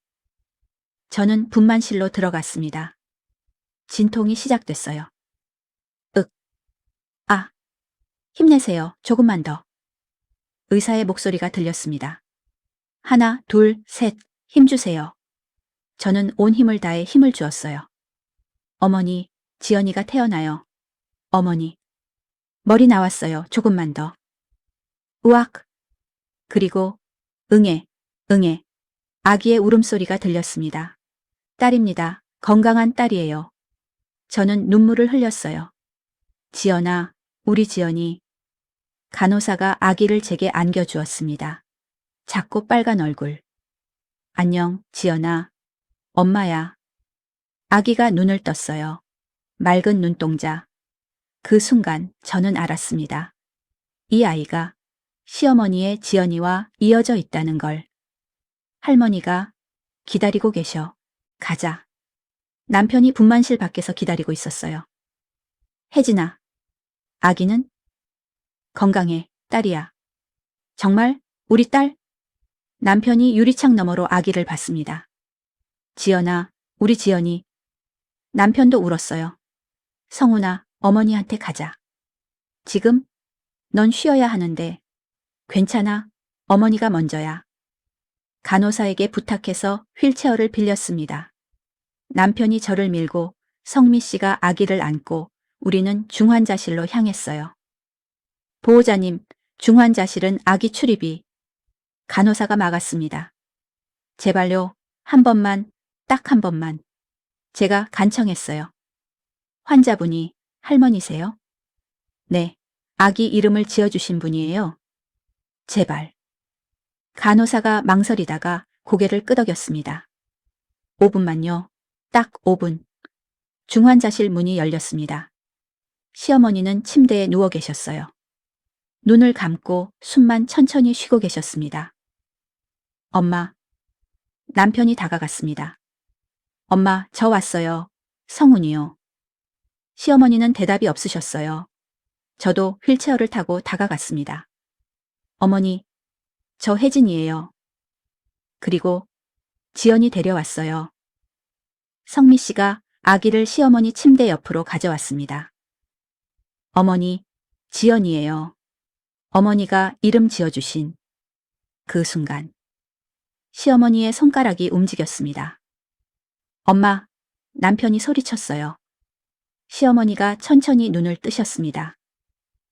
저는 분만실로 들어갔습니다. 진통이 시작됐어요. 윽, 아, 힘내세요. 조금만 더. 의사의 목소리가 들렸습니다. 하나, 둘, 셋, 힘주세요. 저는 온 힘을 다해 힘을 주었어요. 어머니, 지연이가 태어나요. 어머니. 머리 나왔어요. 조금만 더. 우악. 그리고 응애. 아기의 울음소리가 들렸습니다. 딸입니다. 건강한 딸이에요. 저는 눈물을 흘렸어요. 지연아, 우리 지연이. 간호사가 아기를 제게 안겨주었습니다. 작고 빨간 얼굴. 안녕, 지연아. 엄마야. 아기가 눈을 떴어요. 맑은 눈동자. 그 순간 저는 알았습니다. 이 아이가 시어머니의 지연이와 이어져 있다는 걸. 할머니가 기다리고 계셔. 가자. 남편이 분만실 밖에서 기다리고 있었어요. 혜진아, 아기는? 건강해, 딸이야. 정말? 우리 딸? 남편이 유리창 너머로 아기를 봤습니다. 지연아, 우리 지연이. 남편도 울었어요. 성훈아, 어머니한테 가자. 지금? 넌 쉬어야 하는데. 괜찮아, 어머니가 먼저야. 간호사에게 부탁해서 휠체어를 빌렸습니다. 남편이 저를 밀고 성미 씨가 아기를 안고 우리는 중환자실로 향했어요. 보호자님, 중환자실은 아기 출입이. 간호사가 막았습니다. 제발요, 한 번만, 딱 한 번만. 제가 간청했어요. 환자분이 할머니세요? 네, 아기 이름을 지어주신 분이에요. 제발. 간호사가 망설이다가 고개를 끄덕였습니다. 5분만요. 딱 5분. 중환자실 문이 열렸습니다. 시어머니는 침대에 누워 계셨어요. 눈을 감고 숨만 천천히 쉬고 계셨습니다. 엄마. 남편이 다가갔습니다. 엄마, 저 왔어요. 성훈이요. 시어머니는 대답이 없으셨어요. 저도 휠체어를 타고 다가갔습니다. 어머니, 저 혜진이에요. 그리고 지연이 데려왔어요. 성미 씨가 아기를 시어머니 침대 옆으로 가져왔습니다. 어머니, 지연이에요. 어머니가 이름 지어주신 그 순간 시어머니의 손가락이 움직였습니다. 엄마, 남편이 소리쳤어요. 시어머니가 천천히 눈을 뜨셨습니다.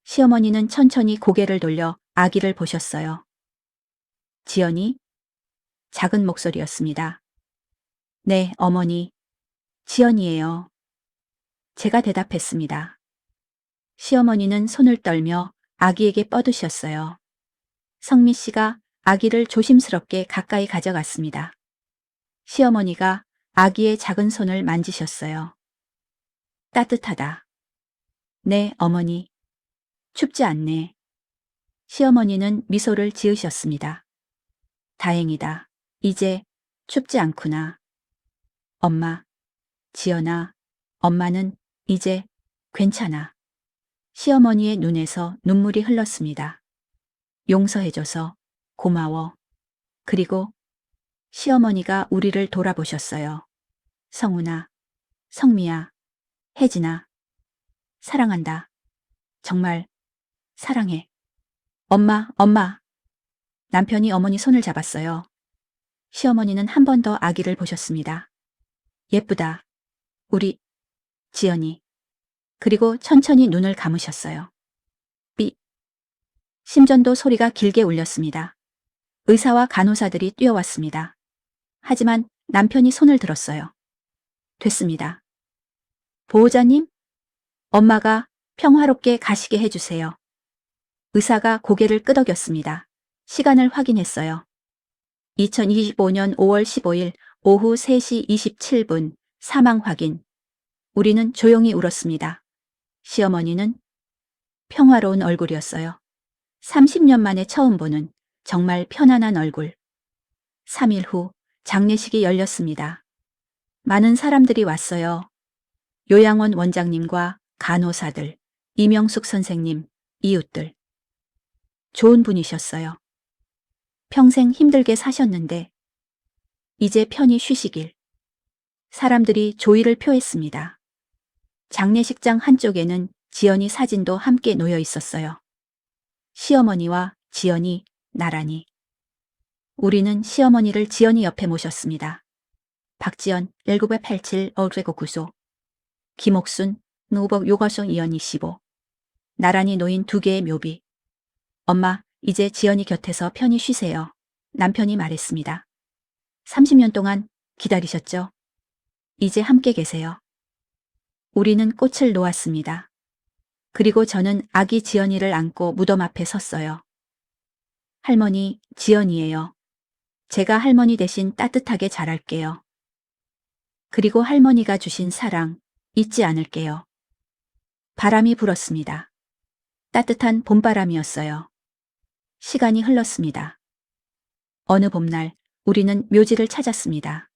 시어머니는 천천히 고개를 돌려 아기를 보셨어요. 지연이? 작은 목소리였습니다. 네, 어머니. 지연이에요. 제가 대답했습니다. 시어머니는 손을 떨며 아기에게 뻗으셨어요. 성미 씨가 아기를 조심스럽게 가까이 가져갔습니다. 시어머니가 아기의 작은 손을 만지셨어요. 따뜻하다. 네, 어머니. 춥지 않네. 시어머니는 미소를 지으셨습니다. 다행이다. 이제 춥지 않구나. 엄마, 지연아, 엄마는 이제 괜찮아. 시어머니의 눈에서 눈물이 흘렀습니다. 용서해줘서 고마워. 그리고 시어머니가 우리를 돌아보셨어요. 성훈아, 성미야, 혜진아, 사랑한다. 정말 사랑해. 엄마, 엄마. 남편이 어머니 손을 잡았어요. 시어머니는 한 번 더 아기를 보셨습니다. 예쁘다. 우리 지연이. 그리고 천천히 눈을 감으셨어요. 삐. 심전도 소리가 길게 울렸습니다. 의사와 간호사들이 뛰어왔습니다. 하지만 남편이 손을 들었어요. 됐습니다. 보호자님? 엄마가 평화롭게 가시게 해주세요. 의사가 고개를 끄덕였습니다. 시간을 확인했어요. 2025년 5월 15일 오후 3시 27분 사망 확인. 우리는 조용히 울었습니다. 시어머니는 평화로운 얼굴이었어요. 30년 만에 처음 보는 정말 편안한 얼굴. 3일 후 장례식이 열렸습니다. 많은 사람들이 왔어요. 요양원 원장님과 간호사들, 이명숙 선생님, 이웃들. 좋은 분이셨어요. 평생 힘들게 사셨는데 이제 편히 쉬시길. 사람들이 조의를 표했습니다. 장례식장 한쪽에는 지연이 사진도 함께 놓여 있었어요. 시어머니와 지연이 나란히. 우리는 시어머니를 지연이 옆에 모셨습니다. 박지연 1987 어제고 구소. 김옥순 노법 요가성 이연 25. 나란히 놓인 두 개의 묘비. 엄마, 이제 지연이 곁에서 편히 쉬세요. 남편이 말했습니다. 30년 동안 기다리셨죠? 이제 함께 계세요. 우리는 꽃을 놓았습니다. 그리고 저는 아기 지연이를 안고 무덤 앞에 섰어요. 할머니, 지연이에요. 제가 할머니 대신 따뜻하게 자랄게요. 그리고 할머니가 주신 사랑 잊지 않을게요. 바람이 불었습니다. 따뜻한 봄바람이었어요. 시간이 흘렀습니다. 어느 봄날 우리는 묘지를 찾았습니다.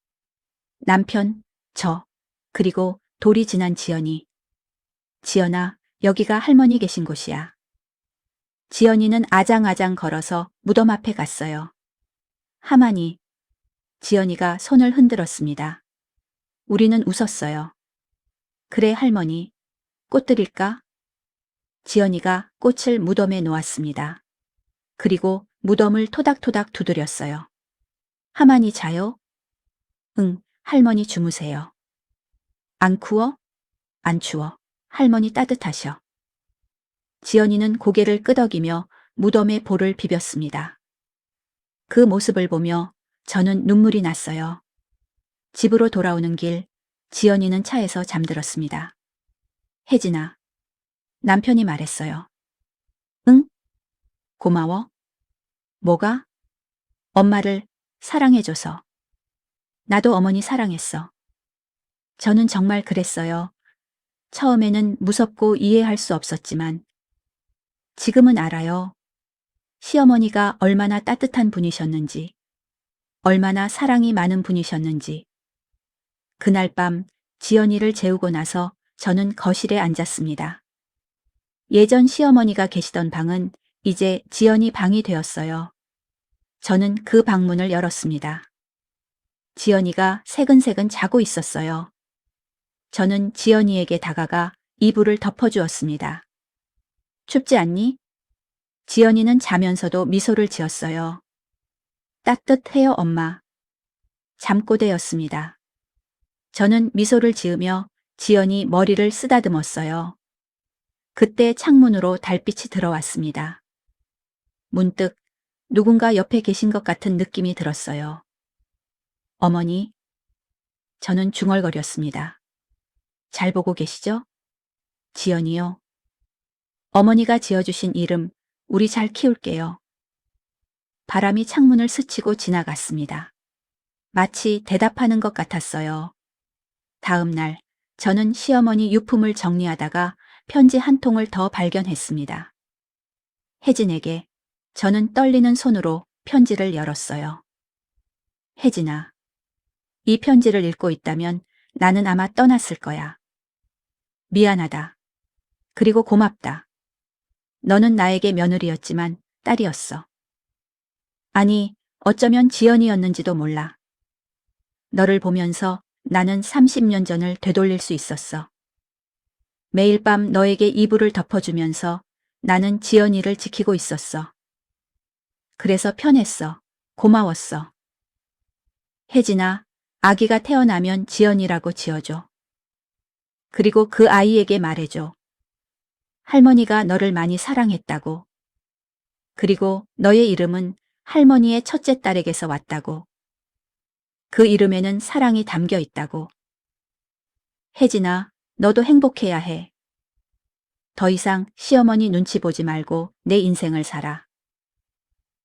남편, 저, 그리고 돌이 지난 지연이. 지연아, 여기가 할머니 계신 곳이야. 지연이는 아장아장 걸어서 무덤 앞에 갔어요. 하마니. 지연이가 손을 흔들었습니다. 우리는 웃었어요. 그래 할머니, 꽃 드릴까? 지연이가 꽃을 무덤에 놓았습니다. 그리고 무덤을 토닥토닥 두드렸어요. 하마니 자요? 응, 할머니 주무세요. 안 추워? 안 추워. 할머니 따뜻하셔. 지연이는 고개를 끄덕이며 무덤에 볼을 비볐습니다. 그 모습을 보며 저는 눈물이 났어요. 집으로 돌아오는 길, 지연이는 차에서 잠들었습니다. 혜진아. 남편이 말했어요. 응? 고마워. 뭐가? 엄마를 사랑해줘서. 나도 어머니 사랑했어. 저는 정말 그랬어요. 처음에는 무섭고 이해할 수 없었지만 지금은 알아요. 시어머니가 얼마나 따뜻한 분이셨는지, 얼마나 사랑이 많은 분이셨는지. 그날 밤 지연이를 재우고 나서 저는 거실에 앉았습니다. 예전 시어머니가 계시던 방은 이제 지연이 방이 되었어요. 저는 그 방문을 열었습니다. 지연이가 새근새근 자고 있었어요. 저는 지연이에게 다가가 이불을 덮어주었습니다. 춥지 않니? 지연이는 자면서도 미소를 지었어요. 따뜻해요, 엄마. 잠꼬대였습니다. 저는 미소를 지으며 지연이 머리를 쓰다듬었어요. 그때 창문으로 달빛이 들어왔습니다. 문득 누군가 옆에 계신 것 같은 느낌이 들었어요. 어머니, 저는 중얼거렸습니다. 잘 보고 계시죠? 지연이요. 어머니가 지어주신 이름, 우리 잘 키울게요. 바람이 창문을 스치고 지나갔습니다. 마치 대답하는 것 같았어요. 다음 날, 저는 시어머니 유품을 정리하다가 편지 한 통을 더 발견했습니다. 혜진에게 저는 떨리는 손으로 편지를 열었어요. 혜진아, 이 편지를 읽고 있다면 나는 아마 떠났을 거야. 미안하다. 그리고 고맙다. 너는 나에게 며느리였지만 딸이었어. 아니, 어쩌면 지연이었는지도 몰라. 너를 보면서 나는 30년 전을 되돌릴 수 있었어. 매일 밤 너에게 이불을 덮어주면서 나는 지연이를 지키고 있었어. 그래서 편했어. 고마웠어. 혜진아, 아기가 태어나면 지연이라고 지어줘. 그리고 그 아이에게 말해줘. 할머니가 너를 많이 사랑했다고. 그리고 너의 이름은 할머니의 첫째 딸에게서 왔다고. 그 이름에는 사랑이 담겨 있다고. 혜진아, 너도 행복해야 해. 더 이상 시어머니 눈치 보지 말고 내 인생을 살아.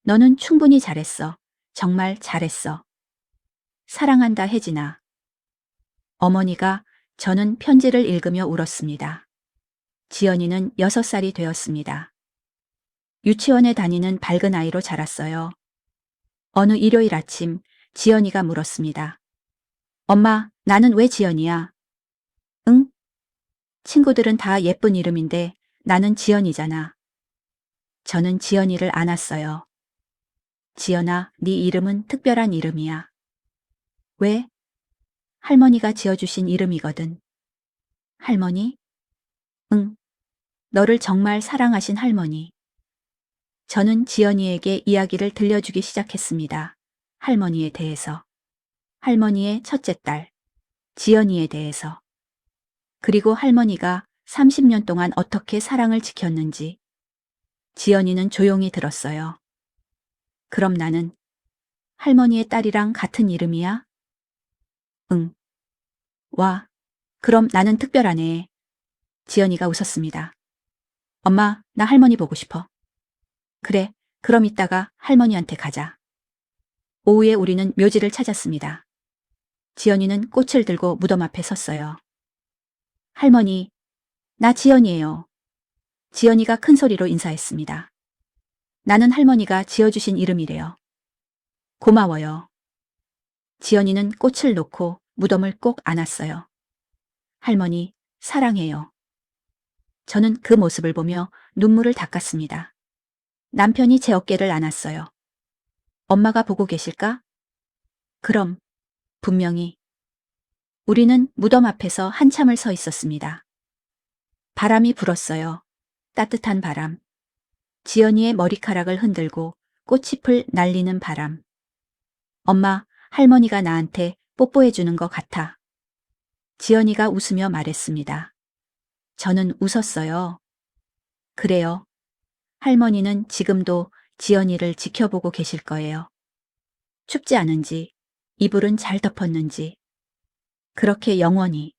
너는 충분히 잘했어. 정말 잘했어. 사랑한다, 혜진아. 어머니가 저는 편지를 읽으며 울었습니다. 지연이는 6살이 되었습니다. 유치원에 다니는 밝은 아이로 자랐어요. 어느 일요일 아침 지연이가 물었습니다. 엄마, 나는 왜 지연이야? 응? 친구들은 다 예쁜 이름인데 나는 지연이잖아. 저는 지연이를 안았어요. 지연아, 네 이름은 특별한 이름이야. 왜? 할머니가 지어주신 이름이거든. 할머니? 응. 너를 정말 사랑하신 할머니. 저는 지연이에게 이야기를 들려주기 시작했습니다. 할머니에 대해서. 할머니의 첫째 딸, 지연이에 대해서. 그리고 할머니가 30년 동안 어떻게 사랑을 지켰는지. 지연이는 조용히 들었어요. 그럼 나는 할머니의 딸이랑 같은 이름이야? 응. 와, 그럼 나는 특별하네. 지연이가 웃었습니다. 엄마, 나 할머니 보고 싶어. 그래, 그럼 이따가 할머니한테 가자. 오후에 우리는 묘지를 찾았습니다. 지연이는 꽃을 들고 무덤 앞에 섰어요. 할머니, 나 지연이에요. 지연이가 큰 소리로 인사했습니다. 나는 할머니가 지어주신 이름이래요. 고마워요. 지연이는 꽃을 놓고 무덤을 꼭 안았어요. 할머니, 사랑해요. 저는 그 모습을 보며 눈물을 닦았습니다. 남편이 제 어깨를 안았어요. 엄마가 보고 계실까? 그럼, 분명히. 우리는 무덤 앞에서 한참을 서 있었습니다. 바람이 불었어요. 따뜻한 바람. 지연이의 머리카락을 흔들고 꽃잎을 날리는 바람. 엄마, 할머니가 나한테 뽀뽀해 주는 것 같아. 지연이가 웃으며 말했습니다. 저는 웃었어요. 그래요. 할머니는 지금도 지연이를 지켜보고 계실 거예요. 춥지 않은지, 이불은 잘 덮었는지. 그렇게 영원히.